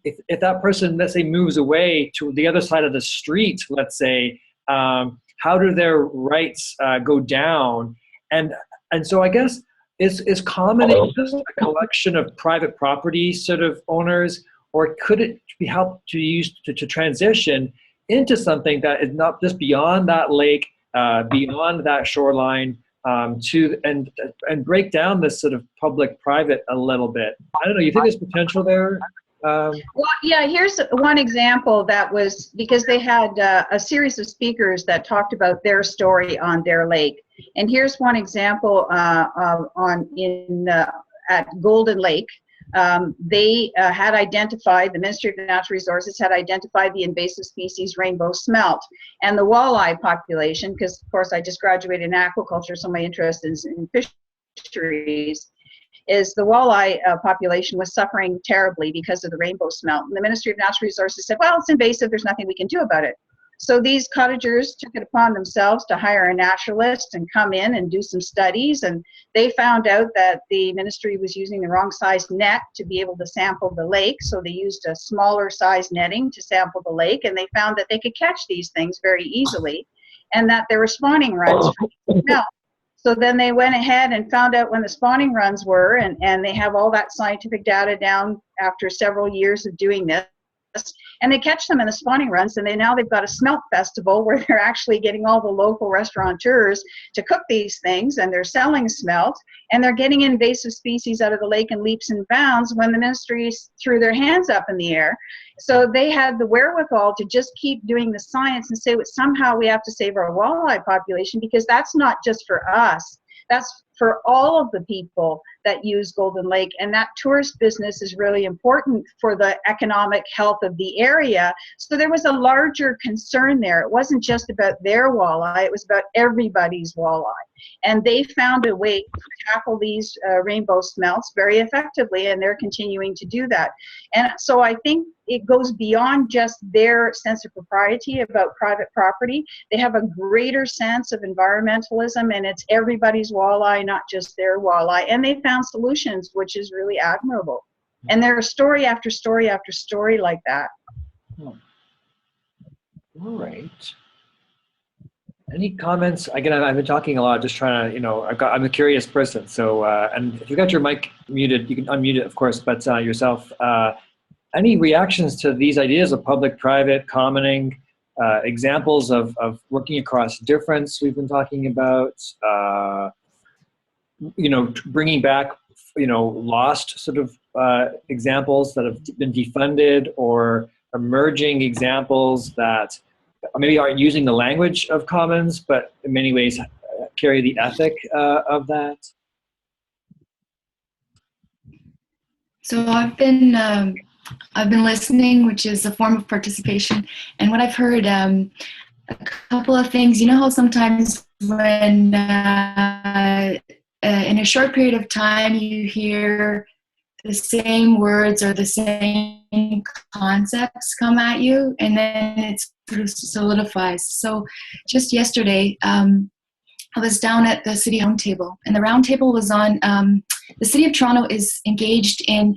Speaker 1: if that person, let's say, moves away to the other side of the street, let's say, how do their rights go down? And so I guess is commoning just a collection of private property sort of owners, or could it be helped to use to transition into something that is not just beyond that lake, beyond that shoreline, and break down this sort of public-private a little bit? I don't know. You think there's potential there?
Speaker 6: Well, yeah. Here's one example that was because they had a series of speakers that talked about their story on their lake, and here's one example at Golden Lake. They had identified, the Ministry of Natural Resources had identified the invasive species rainbow smelt, and the walleye population, because of course I just graduated in aquaculture, so my interest is in fisheries, is the walleye population was suffering terribly because of the rainbow smelt. And the Ministry of Natural Resources said, well, it's invasive, there's nothing we can do about it. So these cottagers took it upon themselves to hire a naturalist and come in and do some studies, and they found out that the ministry was using the wrong size net to be able to sample the lake, so they used a smaller size netting to sample the lake, and they found that they could catch these things very easily, and that there were spawning runs for smelt. So then they went ahead and found out when the spawning runs were, and they have all that scientific data down after several years of doing this. And they catch them in the spawning runs, and now they've got a smelt festival where they're actually getting all the local restaurateurs to cook these things, and they're selling smelt, and they're getting invasive species out of the lake in leaps and bounds when the ministry threw their hands up in the air. So they had the wherewithal to just keep doing the science and say, well, somehow we have to save our walleye population, because that's not just for us. That's for all of the people that use Golden Lake, and that tourist business is really important for the economic health of the area. So there was a larger concern there. It wasn't just about their walleye, it was about everybody's walleye. And they found a way to tackle these rainbow smelts very effectively, and they're continuing to do that. And so I think it goes beyond just their sense of propriety about private property. They have a greater sense of environmentalism, and it's everybody's walleye, not just their walleye. And they found solutions, which is really admirable. And there's story after story after story like that.
Speaker 1: All right. Any comments? Again, I've been talking a lot, just trying to, I'm a curious person. So, and if you got your mic muted, you can unmute it, of course, but yourself. any reactions to these ideas of public-private commoning, examples of working across difference we've been talking about, bringing back, lost sort of examples that have been defunded, or emerging examples that maybe aren't using the language of commons, but in many ways carry the ethic of that?
Speaker 3: So I've been listening, which is a form of participation, and what I've heard, a couple of things. You know how sometimes when in a short period of time you hear the same words or the same concepts come at you, and then it sort of solidifies. So just yesterday, I was down at the City Roundtable, and the Roundtable was on, the City of Toronto is engaged in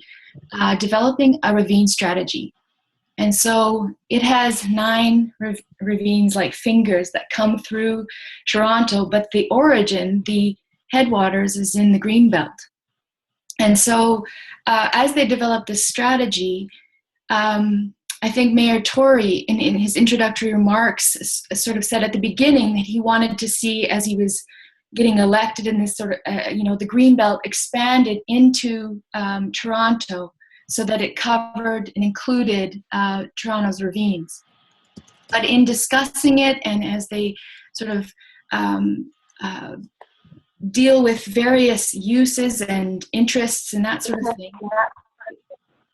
Speaker 3: developing a ravine strategy. And so it has 9 ravines like fingers that come through Toronto, but the origin, the headwaters, is in the Greenbelt. And so as they develop this strategy, I think Mayor Tory, in his introductory remarks, sort of said at the beginning that he wanted to see, as he was getting elected in this sort of, the Greenbelt expanded into Toronto so that it covered and included Toronto's ravines. But in discussing it, and as they sort of deal with various uses and interests and that sort of thing,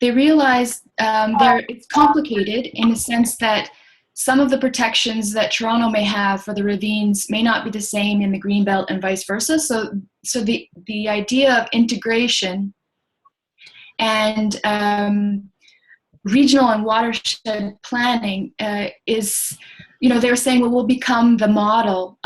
Speaker 3: they realize it's complicated in the sense that some of the protections that Toronto may have for the ravines may not be the same in the Greenbelt and vice versa. So the idea of integration and regional and watershed planning is, they were saying, well, we'll become the model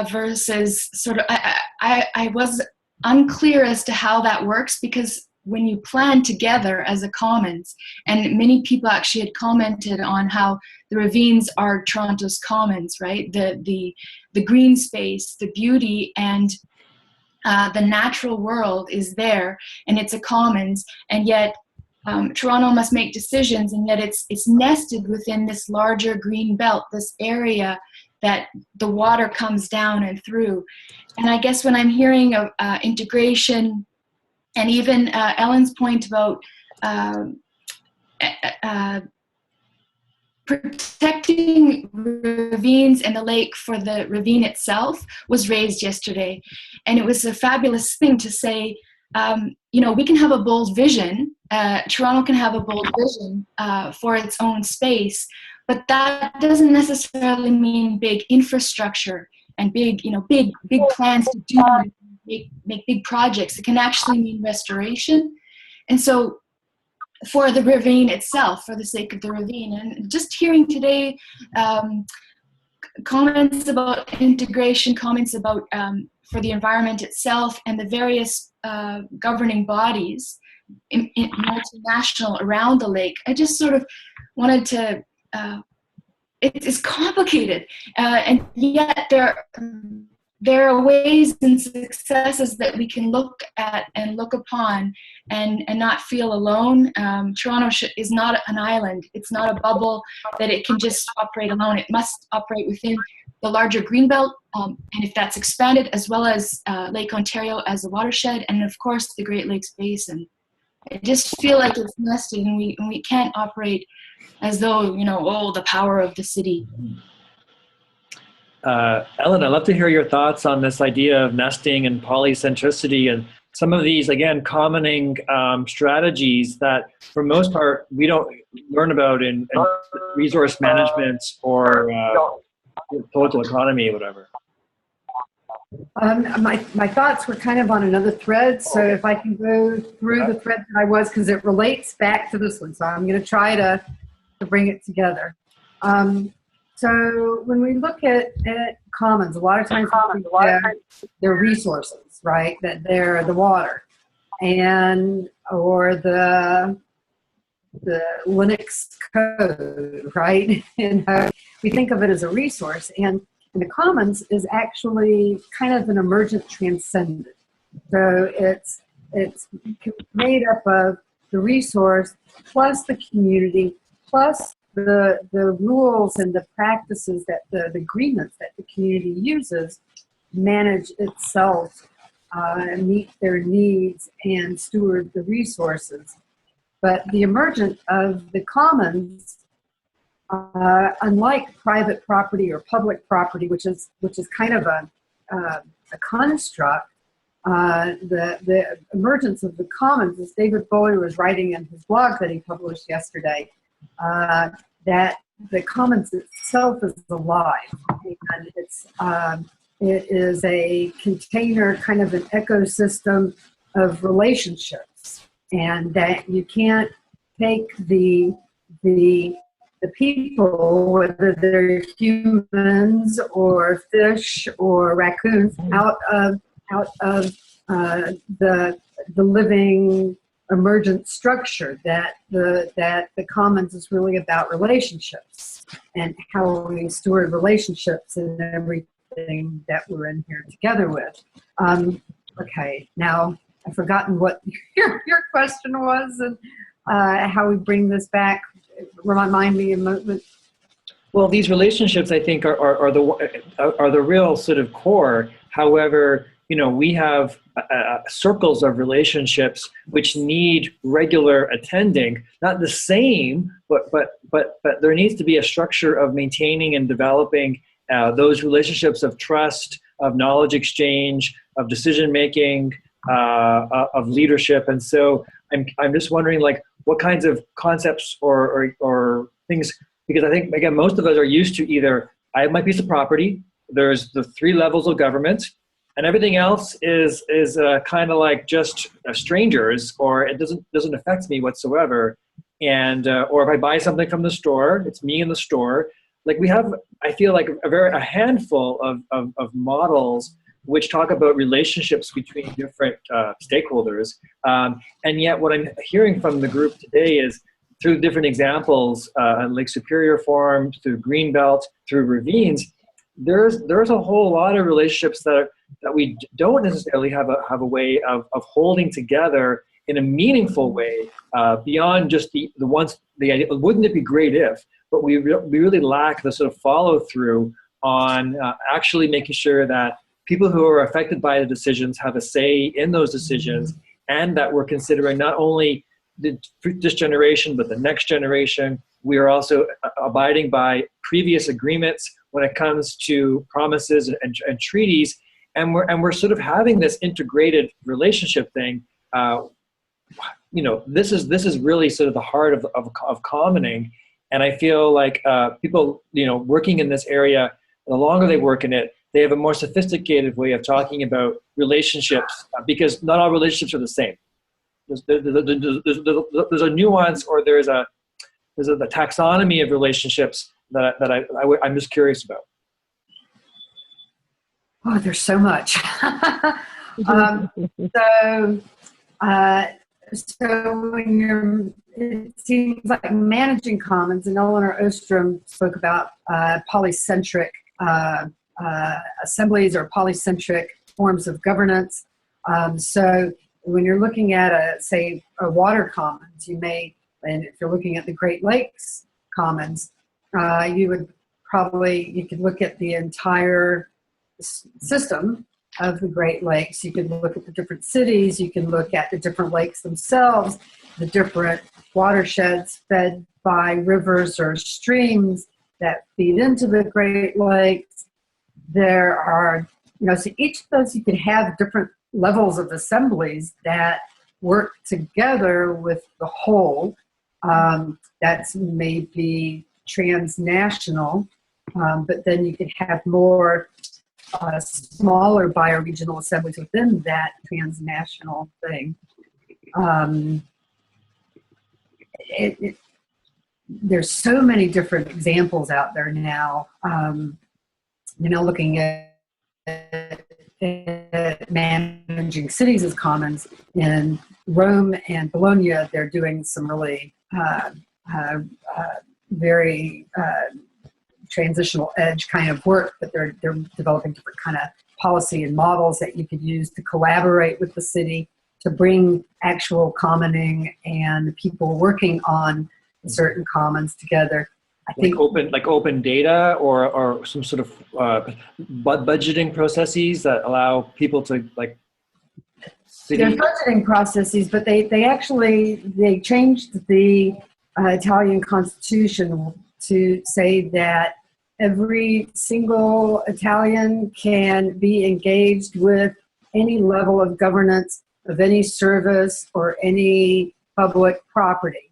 Speaker 3: versus sort of, I was unclear as to how that works, because when you plan together as a commons, and many people actually had commented on how the ravines are Toronto's commons, right? The green space, the beauty, and the natural world is there, and it's a commons, and yet Toronto must make decisions, and yet it's nested within this larger green belt, this area that the water comes down and through. And I guess when I'm hearing of integration, and even Ellen's point about protecting ravines and the lake for the ravine itself was raised yesterday. And it was a fabulous thing to say, we can have a bold vision. Toronto can have a bold vision for its own space, but that doesn't necessarily mean big infrastructure and big plans to do make big projects. It can actually mean restoration. And so for the ravine itself, for the sake of the ravine, and just hearing today comments about integration, comments about for the environment itself, and the various governing bodies in multinational around the lake, I just sort of wanted to, it's complicated, and yet there are ways and successes that we can look at and look upon and not feel alone. Toronto is not an island. It's not a bubble that it can just operate alone. It must operate within the larger Greenbelt, and if that's expanded, as well as Lake Ontario as a watershed, and of course the Great Lakes Basin. I just feel like it's nested, and we can't operate as though, the power of the city.
Speaker 1: Ellen, I'd love to hear your thoughts on this idea of nesting and polycentricity, and some of these, again, commoning strategies that, for most part, we don't learn about in resource management or political economy or whatever.
Speaker 4: My thoughts were kind of on another thread, so if I can go through the thread that I was, because it relates back to this one, so I'm going to try to bring it together. So when we look at commons, a lot of times they're resources, right? That they're the water, or the Linux code, right? And we think of it as a resource, and the commons is actually kind of an emergent transcendent. So it's made up of the resource, plus the community, plus the rules and the practices that the agreements that the community uses manage itself, meet their needs, and steward the resources. But the emergence of the commons, unlike private property or public property, which is kind of a construct, the emergence of the commons, as David Bowie was writing in his blog that he published yesterday, that the commons itself is alive, and it is a container, kind of an ecosystem of relationships, and that you can't take the people, whether they're humans or fish or raccoons, out of the living emergent structure. That the commons is really about relationships and how we steward relationships and everything that we're in here together with. Okay, now I've forgotten what your question was and how we bring this back. Remind me a moment.
Speaker 1: Well, these relationships, I think, are the real sort of core. However, we have circles of relationships which need regular attending. Not the same, but there needs to be a structure of maintaining and developing those relationships of trust, of knowledge exchange, of decision making, of leadership. And so I'm just wondering, like, what kinds of concepts or things, because I think, again, most of us are used to either, I have my piece of property, there's the 3 levels of government, and everything else is kind of like just strangers, or it doesn't affect me whatsoever. And or if I buy something from the store, it's me in the store. Like, we have, I feel like, a handful of models which talk about relationships between different stakeholders. And yet what I'm hearing from the group today is, through different examples, Lake Superior Forum, through Greenbelt, through ravines, there's a whole lot of relationships that we don't necessarily have a way of holding together in a meaningful way, beyond just the ones, the idea, wouldn't it be great if, but we really lack the sort of follow through on actually making sure that people who are affected by the decisions have a say in those decisions, and that we're considering not only this generation, but the next generation. We are also abiding by previous agreements when it comes to promises and treaties, and we're sort of having this integrated relationship thing. This is really sort of the heart of commoning, and I feel like people, working in this area, the longer they work in it, they have a more sophisticated way of talking about relationships, because not all relationships are the same. There's a nuance, or there's a taxonomy of relationships that I'm just curious about.
Speaker 4: Oh, there's so much. So when it seems like managing commons, and Eleanor Ostrom spoke about polycentric assemblies or polycentric forms of governance. So when you're looking at say a water commons, and if you're looking at the Great Lakes commons, you could look at the entire system of the Great Lakes. You can look at the different cities, you can look at the different lakes themselves, the different watersheds fed by rivers or streams that feed into the Great Lakes. There are, so each of those, you can have different levels of assemblies that work together with the whole. That's maybe transnational, but then you could have more smaller bioregional assemblies within that transnational thing. There's so many different examples out there now. Looking at managing cities as commons. In Rome and Bologna, they're doing some really very transitional edge kind of work, but they're developing different kind of policy and models that you could use to collaborate with the city to bring actual commoning and people working on certain commons together. I think
Speaker 1: like open data or some sort of budgeting processes that allow people to like
Speaker 4: there's budgeting processes, but they changed the Italian constitution to say that every single Italian can be engaged with any level of governance of any service or any public property.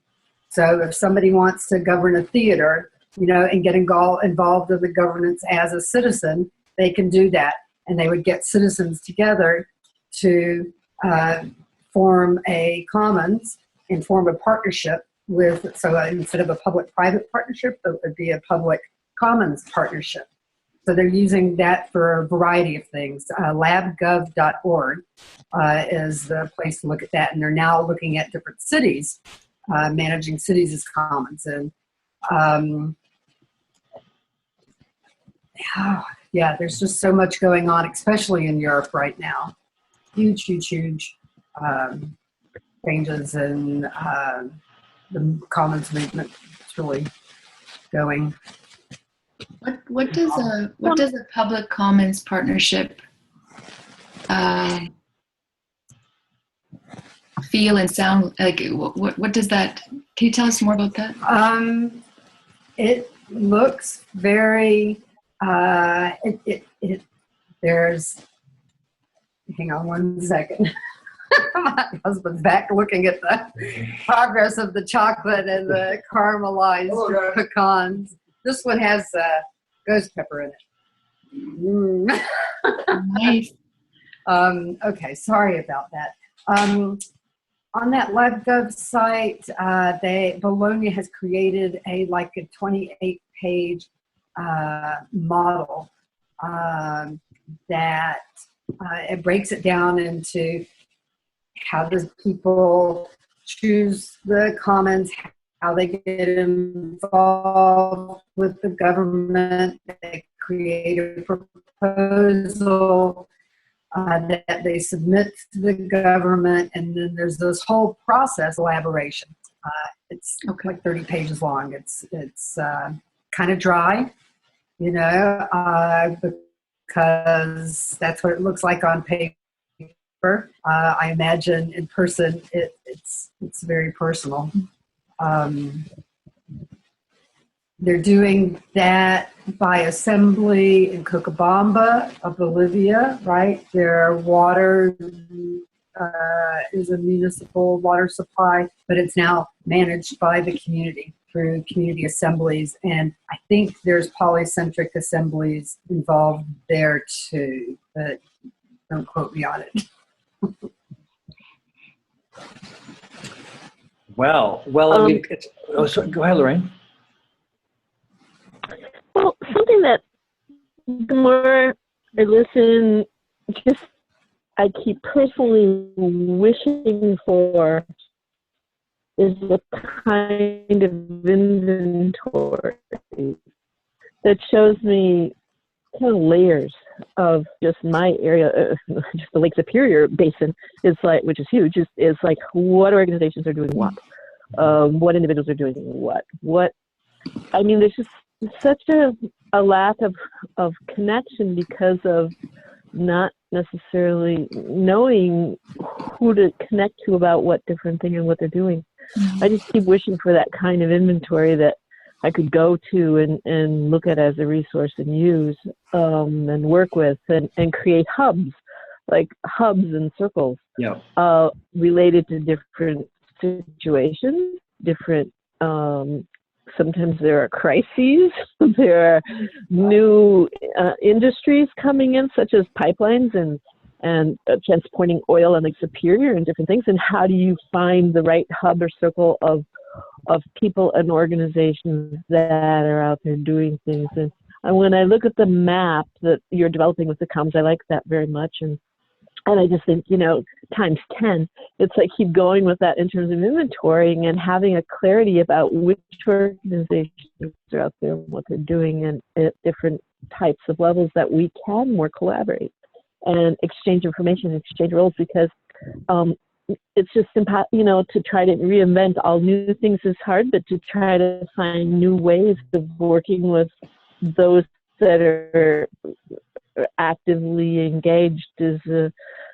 Speaker 4: So if somebody wants to govern a theater, and get involved in the governance as a citizen, they can do that. And they would get citizens together to form a commons and form a partnership with, so instead of a public-private partnership, it would be a public commons partnership. So they're using that for a variety of things. Labgov.org is the place to look at that. And they're now looking at different cities, managing cities as commons. And yeah, there's just so much going on, especially in Europe right now. Huge changes in the commons movement. It's really going.
Speaker 3: What does a public commons partnership feel and sound like? What does that? Can you tell us more about that?
Speaker 4: It looks very. There's. Hang on one second. My husband's back looking at the progress of the chocolate and the caramelized pecans. This one has ghost pepper in it.
Speaker 3: Nice.
Speaker 4: Okay, sorry about that. On that LabGov site, Bologna has created a 28-page model that it breaks it down into how does people choose the commons, how they get involved with the government. They create a proposal that they submit to the government, and then there's this whole process elaboration. It's like 30 pages long. It's kind of dry, because that's what it looks like on paper. I imagine in person it's very personal. They're doing that by assembly in Cochabamba of Bolivia, right? Their water is a municipal water supply, but it's now managed by the community through community assemblies. And I think there's polycentric assemblies involved there too, but don't quote me on it.
Speaker 1: Well, I mean, sorry, go ahead, Lorraine.
Speaker 5: Well, something that the more I listen, I keep personally wishing for is a kind of inventory that shows me kind of layers of just my area, just the Lake Superior Basin is which is huge, is like what organizations are doing what individuals are doing what. I mean, there's just such a lack of connection because of not necessarily knowing who to connect to about what different thing and what they're doing. I just keep wishing for that kind of inventory that I could go to and look at as a resource and use and work with and create hubs and circles related to different situations, different sometimes there are crises, there are new industries coming in, such as pipelines and transporting oil on Lake Superior and different things. And how do you find the right hub or circle of people and organizations that are out there doing things? And when I look at the map that you're developing with the commons, I like that very much. And I just think, times 10, it's like keep going with that in terms of inventorying and having a clarity about which organizations are out there and what they're doing and at different types of levels that we can more collaborate and exchange information, exchange roles, because it's just to try to reinvent all new things is hard, but to try to find new ways of working with those that are actively engaged is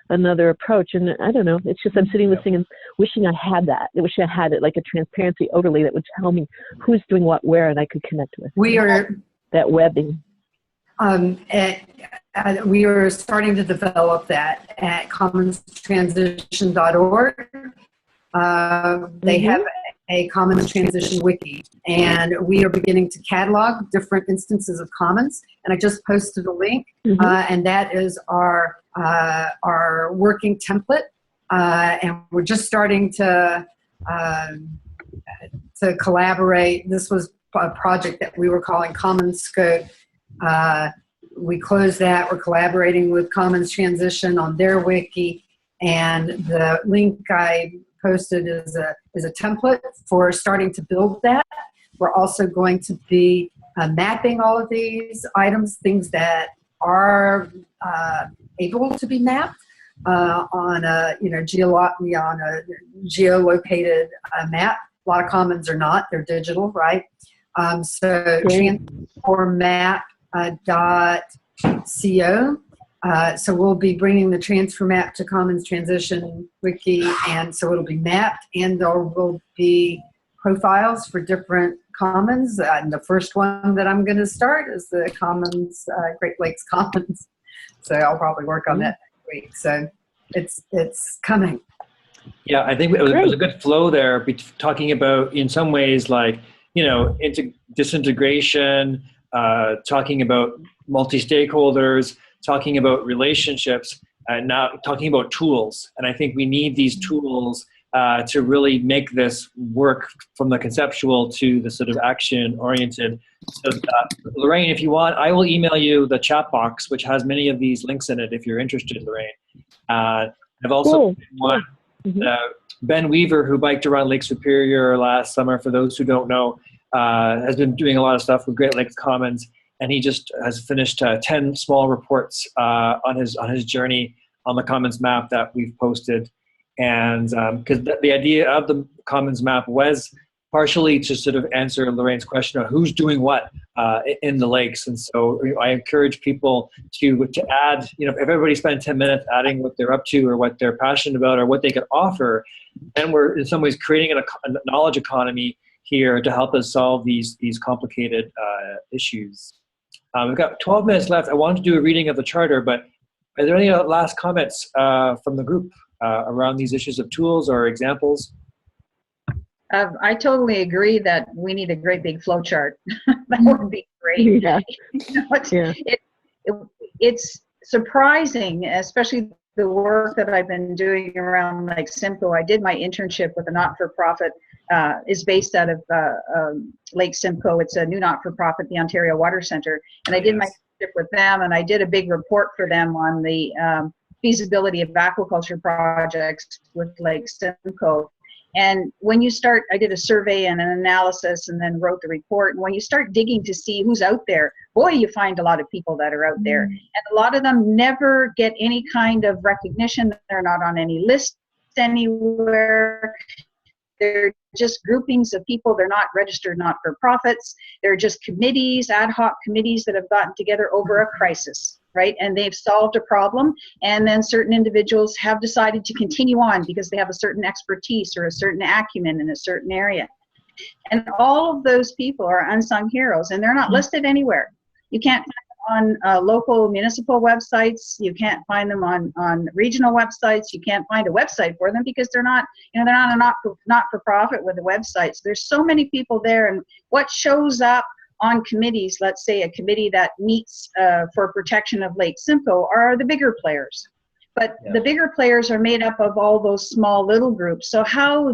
Speaker 5: another approach. And I don't know, it's just I'm sitting listening and wishing I had that. I wish I had it like a transparency overlay that would tell me who's doing what where, and I could connect with that webbing.
Speaker 4: We are starting to develop that at commonstransition.org. They have a Commons Transition Wiki, and we are beginning to catalog different instances of Commons. And I just posted a link, and that is our working template. And we're just starting to collaborate. This was a project that we were calling Commons Scope. We closed that. We're collaborating with Commons Transition on their wiki, and the link I posted is a template for starting to build that. We're also going to be mapping all of these items, things that are able to be mapped on a geolocated map. A lot of commons are not; they're digital, right? So transformmap.co. So we'll be bringing the transfer map to Commons Transition Wiki, and so it'll be mapped, and there will be profiles for different commons. And the first one that I'm going to start is the Commons, Great Lakes Commons. So I'll probably work on that next week. So it's coming.
Speaker 1: Yeah, I think it was a good flow there, talking about in some ways like, disintegration, talking about multi-stakeholders, talking about relationships, and now talking about tools. And I think we need these tools to really make this work from the conceptual to the sort of action-oriented. So, Lorraine, if you want, I will email you the chat box, which has many of these links in it if you're interested, Lorraine. I've also Ben Weaver, who biked around Lake Superior last summer, for those who don't know, has been doing a lot of stuff with Great Lakes Commons, and he just has finished 10 small reports on his journey on the Commons map that we've posted. And because the idea of the Commons map was partially to sort of answer Lorraine's question of who's doing what in the lakes. And so I encourage people to add, if everybody spent 10 minutes adding what they're up to or what they're passionate about or what they could offer, then we're in some ways creating a knowledge economy here to help us solve these complicated issues. We've got 12 minutes left. I wanted to do a reading of the charter, but are there any last comments from the group around these issues of tools or examples?
Speaker 6: I totally agree that we need a great big flow chart. That would be great.
Speaker 5: Yeah.
Speaker 6: It's surprising, especially the work that I've been doing around Lake Simcoe. I did my internship with a not-for-profit, is based out of Lake Simcoe. It's a new not-for-profit, the Ontario Water Centre. And I did my internship with them, and I did a big report for them on the feasibility of aquaculture projects with Lake Simcoe. And when you start, I did a survey and an analysis and then wrote the report. And when you start digging to see who's out there, boy, you find a lot of people that are out there. And a lot of them never get any kind of recognition. They're not on any list anywhere. They're just groupings of people. They're not registered not-for-profits. They're just committees, ad hoc committees that have gotten together over a crisis. Right? And they've solved a problem, and then certain individuals have decided to continue on because they have a certain expertise or a certain acumen in a certain area. And all of those people are unsung heroes, and they're not listed anywhere. You can't find them on local municipal websites. You can't find them on regional websites. You can't find a website for them because they're not, they're not a not-for-profit with a website. So there's so many people there, and what shows up on committees, let's say a committee that meets for protection of Lake Simcoe, are the bigger players. But the bigger players are made up of all those small little groups. So how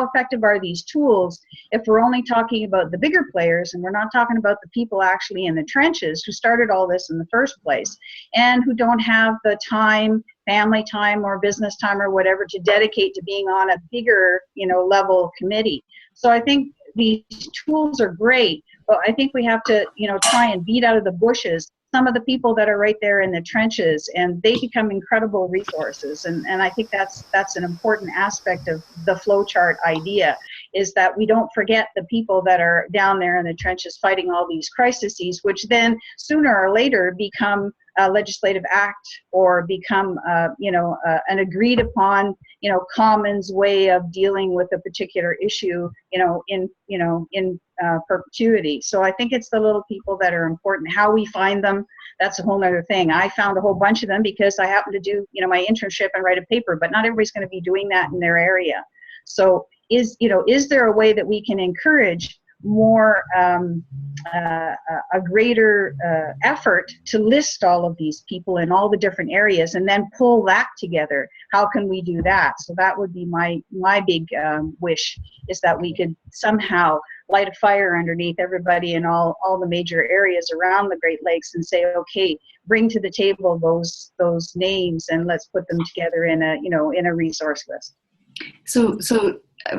Speaker 6: effective are these tools if we're only talking about the bigger players and we're not talking about the people actually in the trenches who started all this in the first place and who don't have the time, family time or business time or whatever to dedicate to being on a bigger, level committee. So I think these tools are great, but I think we have to, try and beat out of the bushes some of the people that are right there in the trenches, and they become incredible resources. And I think that's an important aspect of the flow chart idea, is that we don't forget the people that are down there in the trenches fighting all these crises, which then sooner or later become a legislative act or become, an agreed upon, commons way of dealing with a particular issue, in perpetuity. So I think it's the little people that are important. How we find them, that's a whole other thing. I found a whole bunch of them because I happened to do, my internship and write a paper, but not everybody's going to be doing that in their area. So is there a way that we can encourage more, a greater effort to list all of these people in all the different areas and then pull that together? How can we do that? So that would be my big wish, is that we could somehow light a fire underneath everybody in all the major areas around the Great Lakes and say, okay, bring to the table those names and let's put them together in a resource list.
Speaker 3: So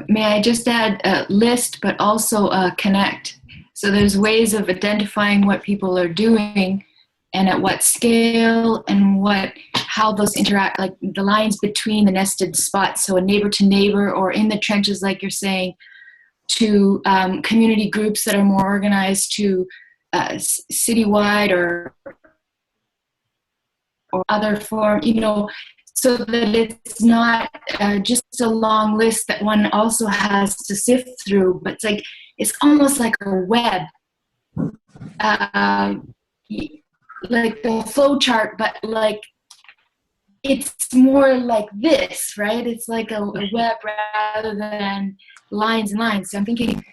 Speaker 3: may I just add list, but also connect. So there's ways of identifying what people are doing and at what scale and how those interact, like the lines between the nested spots. So a neighbor to neighbor, or in the trenches, like you're saying, to community groups that are more organized, to citywide or other form, so that it's not just a long list that one also has to sift through, but it's almost like a web, like a flow chart, but like it's more like this, right? It's like a web rather than lines and lines. So I'm thinking,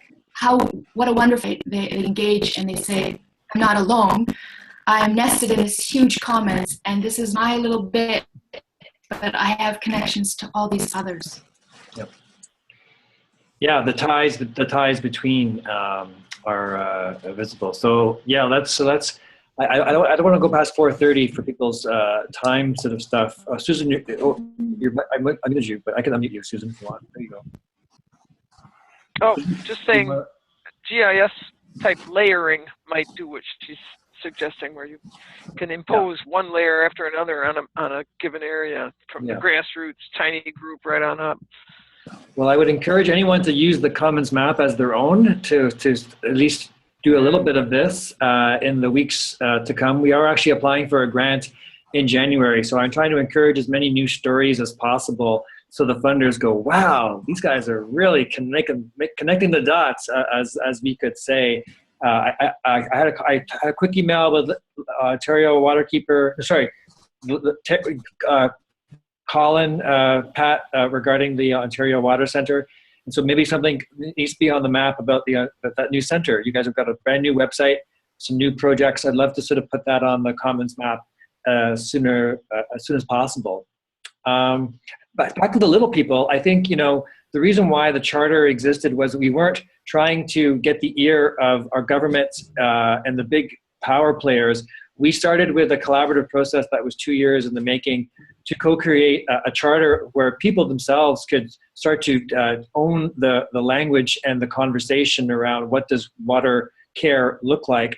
Speaker 3: what a wonderful they engage and they say, I'm not alone. I am nested in this huge commons, and this is my little bit, but I have connections to all these others.
Speaker 1: Yep. Yeah, the ties between are visible. So yeah, I don't want to go past 4:30 for people's time sort of stuff. Susan, I muted you, but I can unmute you, Susan, if you want. There you go.
Speaker 2: Oh, just saying, GIS type layering might do what she's suggesting, where you can impose one layer after another on a given area, from the grassroots tiny group right on up.
Speaker 1: Well, I would encourage anyone to use the Commons map as their own, to at least do a little bit of this in the weeks to come. We are actually applying for a grant in January, so I'm trying to encourage as many news stories as possible, so the funders go, wow, these guys are really connecting the dots, as we could say. I had a quick email with Ontario Waterkeeper, Colin, Pat, regarding the Ontario Water Centre. And so maybe something needs to be on the map about that new center. You guys have got a brand new website, some new projects. I'd love to sort of put that on the Commons map as soon as possible. But back to the little people, I think, the reason why the charter existed was we weren't trying to get the ear of our governments and the big power players. We started with a collaborative process that was 2 years in the making to co-create a charter where people themselves could start to own the language and the conversation around what does water care look like,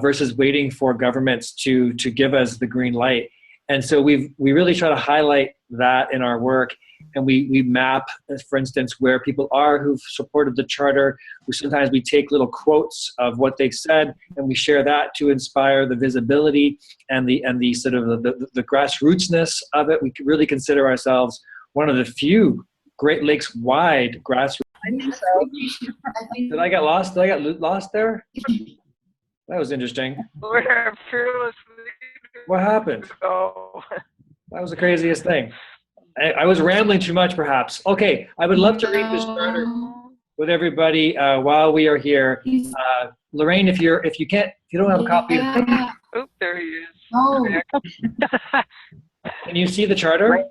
Speaker 1: versus waiting for governments to give us the green light. And so we really try to highlight that in our work, and we map, for instance, where people are who've supported the charter. Sometimes we take little quotes of what they've said, and we share that to inspire the visibility and the sort of the grassrootsness of it. We really consider ourselves one of the few Great Lakes wide grassroots.
Speaker 6: I think so.
Speaker 1: Did I get lost? Did I get lost there? That was interesting.
Speaker 2: We're fearless leaders.
Speaker 1: What happened?
Speaker 2: Oh.
Speaker 1: That was the craziest thing. I was rambling too much, perhaps. Okay, I would love to read this charter with everybody while we are here. Lorraine, if you don't have a copy,
Speaker 2: Oh, there he is.
Speaker 3: Oh.
Speaker 1: can you see the charter?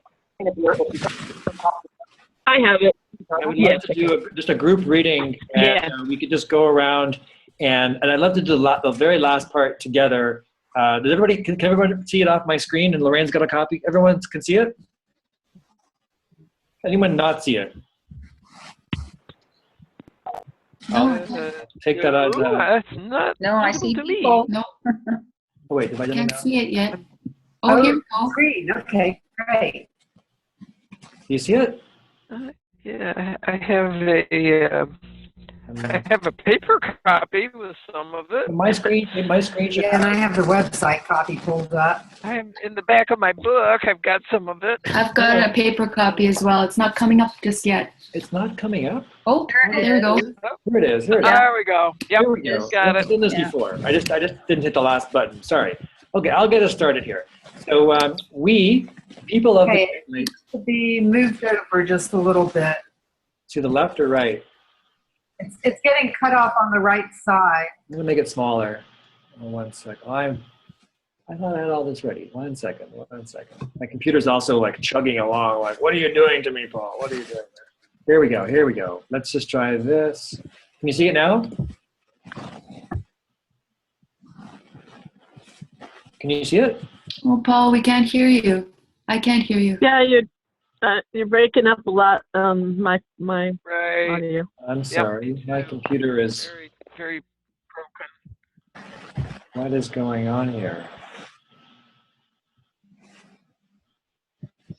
Speaker 5: I have it.
Speaker 1: I would love to do just a group reading, and we could just go around, and I'd love to do the very last part together. Does everybody, can everyone see it off my screen? And Lorraine's got a copy. Everyone can see it? Anyone not see it? I'll take that as
Speaker 2: that's not
Speaker 6: No, I see
Speaker 2: visible to me.
Speaker 6: people.
Speaker 3: No.
Speaker 1: Oh, wait, have I done it
Speaker 3: Can't
Speaker 1: now?
Speaker 3: see it yet. Oh, here we go.
Speaker 4: Green. Okay, great.
Speaker 1: Do you see it?
Speaker 2: Yeah, I have a paper copy with some of it.
Speaker 1: My screen should
Speaker 4: Yeah, and I have the website copy pulled up.
Speaker 2: I'm in the back of my book. I've got some of it.
Speaker 3: I've got a paper copy as well. It's not coming up just yet.
Speaker 1: It's not coming up.
Speaker 3: Oh, there we go.
Speaker 1: Here it is. Here it is.
Speaker 2: There we go. Yep,
Speaker 1: Here we go.
Speaker 2: got
Speaker 1: I've
Speaker 2: it.
Speaker 1: done this
Speaker 6: Yeah.
Speaker 1: before. I just didn't hit the last button. Sorry. Okay, I'll get us started here. So we, people of
Speaker 4: Okay.
Speaker 1: the Great Lakes,
Speaker 4: To be moved over just a little bit.
Speaker 1: to the left or right?
Speaker 4: It's getting cut off on the right side.
Speaker 1: I'm gonna make it smaller. Oh, 1 sec. Oh, I thought I had all this ready. 1 second. 1 second. My computer's also like chugging along. Like, what are you doing to me, Paul? What are you doing there? Here we go. Here we go. Let's just try this. Can you see it now? Can you see it?
Speaker 3: Oh, Paul, we can't hear you. I can't hear you.
Speaker 5: Yeah, you're breaking up a lot. My
Speaker 2: Right.
Speaker 5: audio.
Speaker 1: I'm sorry. My computer is.
Speaker 2: Very, very broken.
Speaker 1: What is going on here?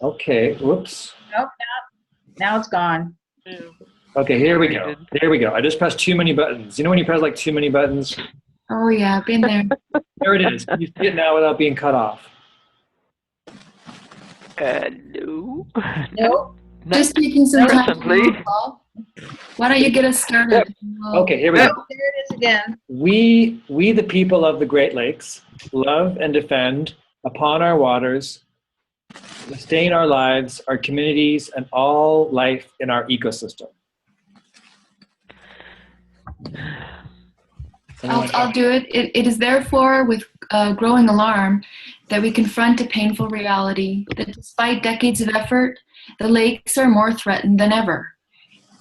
Speaker 1: Okay. Whoops.
Speaker 6: Nope, now it's gone.
Speaker 2: Yeah.
Speaker 1: Okay. Here we go. Here we go. I just pressed too many buttons. You know when you press like too many buttons?
Speaker 3: Oh, yeah, been there.
Speaker 1: There it is. You see it now without being cut off.
Speaker 2: Hello.
Speaker 6: Nope.
Speaker 3: Just taking some time.
Speaker 2: Presently.
Speaker 3: Paul. Why don't you get us started?
Speaker 1: Okay. Here we go.
Speaker 6: Nope, there it is again.
Speaker 1: We, the people of the Great Lakes, love and defend upon our waters, sustain our lives, our communities, and all life in our ecosystem.
Speaker 3: I'll do it. It is therefore with growing alarm that we confront a painful reality that despite decades of effort, the lakes are more threatened than ever.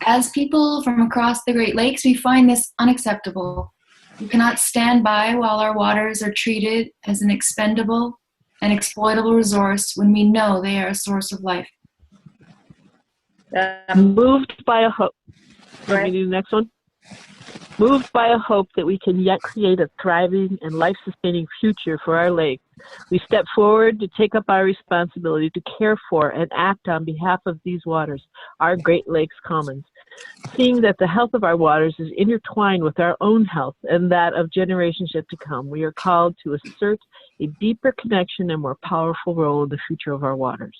Speaker 3: As people from across the Great Lakes, we find this unacceptable. We cannot stand by while our waters are treated as an expendable and exploitable resource when we know they are a source of life.
Speaker 5: Moved by a hope.
Speaker 6: Go
Speaker 5: Let me do the next one. Moved by a hope that we can yet create a thriving and life-sustaining future for our lakes, we step forward to take up our responsibility to care for and act on behalf of these waters, our Great Lakes Commons. Seeing that the health of our waters is intertwined with our own health and that of generations yet to come, we are called to assert a deeper connection and more powerful role in the future of our waters.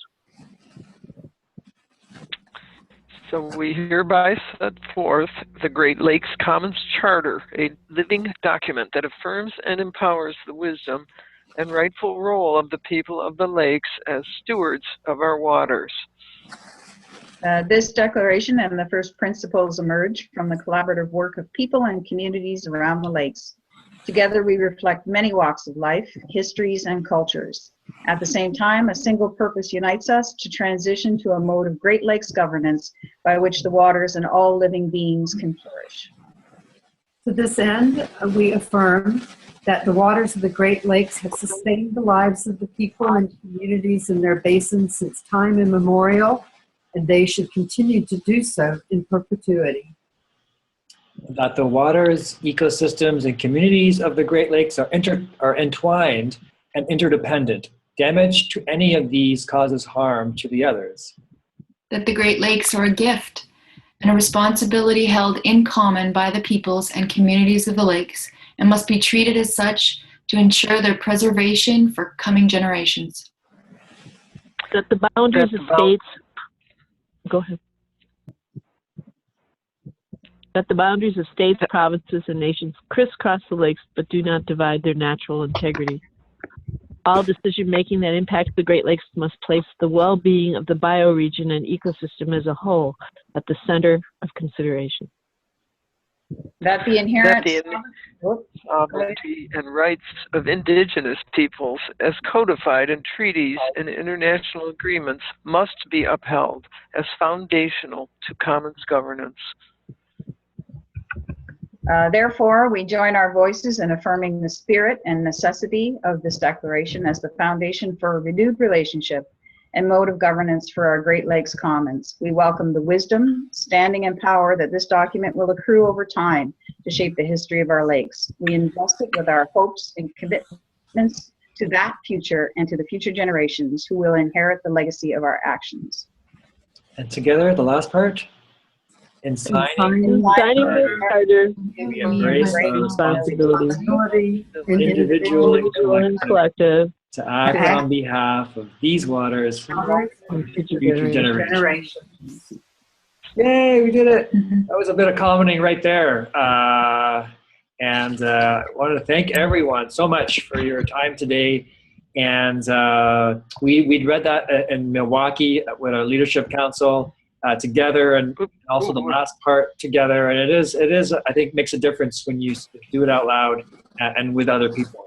Speaker 2: So we hereby set forth the Great Lakes Commons Charter, a living document that affirms and empowers the wisdom and rightful role of the people of the lakes as stewards of our waters.
Speaker 6: This declaration and the first principles emerge from the collaborative work of people and communities around the lakes. Together we reflect many walks of life, histories, and cultures. At the same time, a single purpose unites us to transition to a mode of Great Lakes governance by which the waters and all living beings can flourish.
Speaker 4: To this end, we affirm that the waters of the Great Lakes have sustained the lives of the people and communities in their basins since time immemorial, and they should continue to do so in perpetuity.
Speaker 1: That the waters, ecosystems, and communities of the Great Lakes are entwined and interdependent. Damage to any of these causes harm to the others.
Speaker 3: That the Great Lakes are a gift and a responsibility held in common by the peoples and communities of the lakes and must be treated as such to ensure their preservation for coming generations.
Speaker 5: That the boundaries of states, go ahead. That the boundaries of states, provinces, and nations crisscross the lakes but do not divide their natural integrity. All decision-making that impacts the Great Lakes must place the well-being of the bioregion and ecosystem as a whole at the center of consideration.
Speaker 6: That the inherent
Speaker 2: sovereignty and rights of indigenous peoples as codified in treaties and international agreements must be upheld as foundational to commons governance.
Speaker 6: Therefore, we join our voices in affirming the spirit and necessity of this declaration as the foundation for a renewed relationship and mode of governance for our Great Lakes Commons. We welcome the wisdom, standing, and power that this document will accrue over time to shape the history of our lakes. We invest it with our hopes and commitment commitments to that future and to the future generations who will inherit the legacy of our actions.
Speaker 1: And together, the last part, in signing
Speaker 5: Signing the charter,
Speaker 1: we embrace our responsibility, individual
Speaker 5: and collective,
Speaker 1: to act on behalf of these waters
Speaker 5: and
Speaker 1: future generations. Yay, we did it. That was a bit of commenting right there. And I wanted to thank everyone so much for your time today. And we'd read that in Milwaukee with our leadership council together, and also the last part together. And it is, I think, makes a difference when you do it out loud and with other people.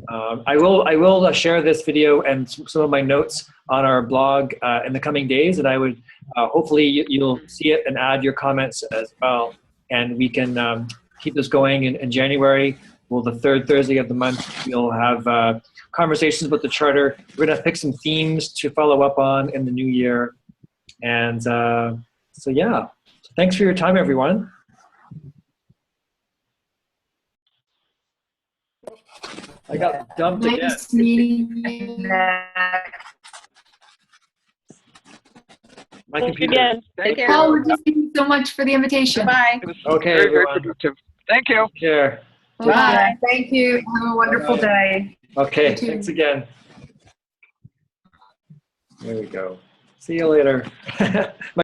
Speaker 1: I will share this video and some of my notes on our blog in the coming days, and I would hopefully you'll see it and add your comments as well, and we can keep this going in January. Well, the third Thursday of the month, we'll have conversations about the charter. We're going to pick some themes to follow up on in the new year, and so yeah. So thanks for your time, everyone. I got dumped again.
Speaker 3: Nice meeting you.
Speaker 1: My
Speaker 5: Thanks
Speaker 1: computer.
Speaker 5: again.
Speaker 6: Take care.
Speaker 3: Paul, thank you so much for the invitation.
Speaker 6: Bye.
Speaker 1: Okay,
Speaker 2: Very, very
Speaker 1: everyone.
Speaker 2: productive. Thank you.
Speaker 1: Take care.
Speaker 4: Bye. Thank you. Have a wonderful day.
Speaker 1: Okay,
Speaker 3: You too.
Speaker 1: thanks again. There we go. See you later.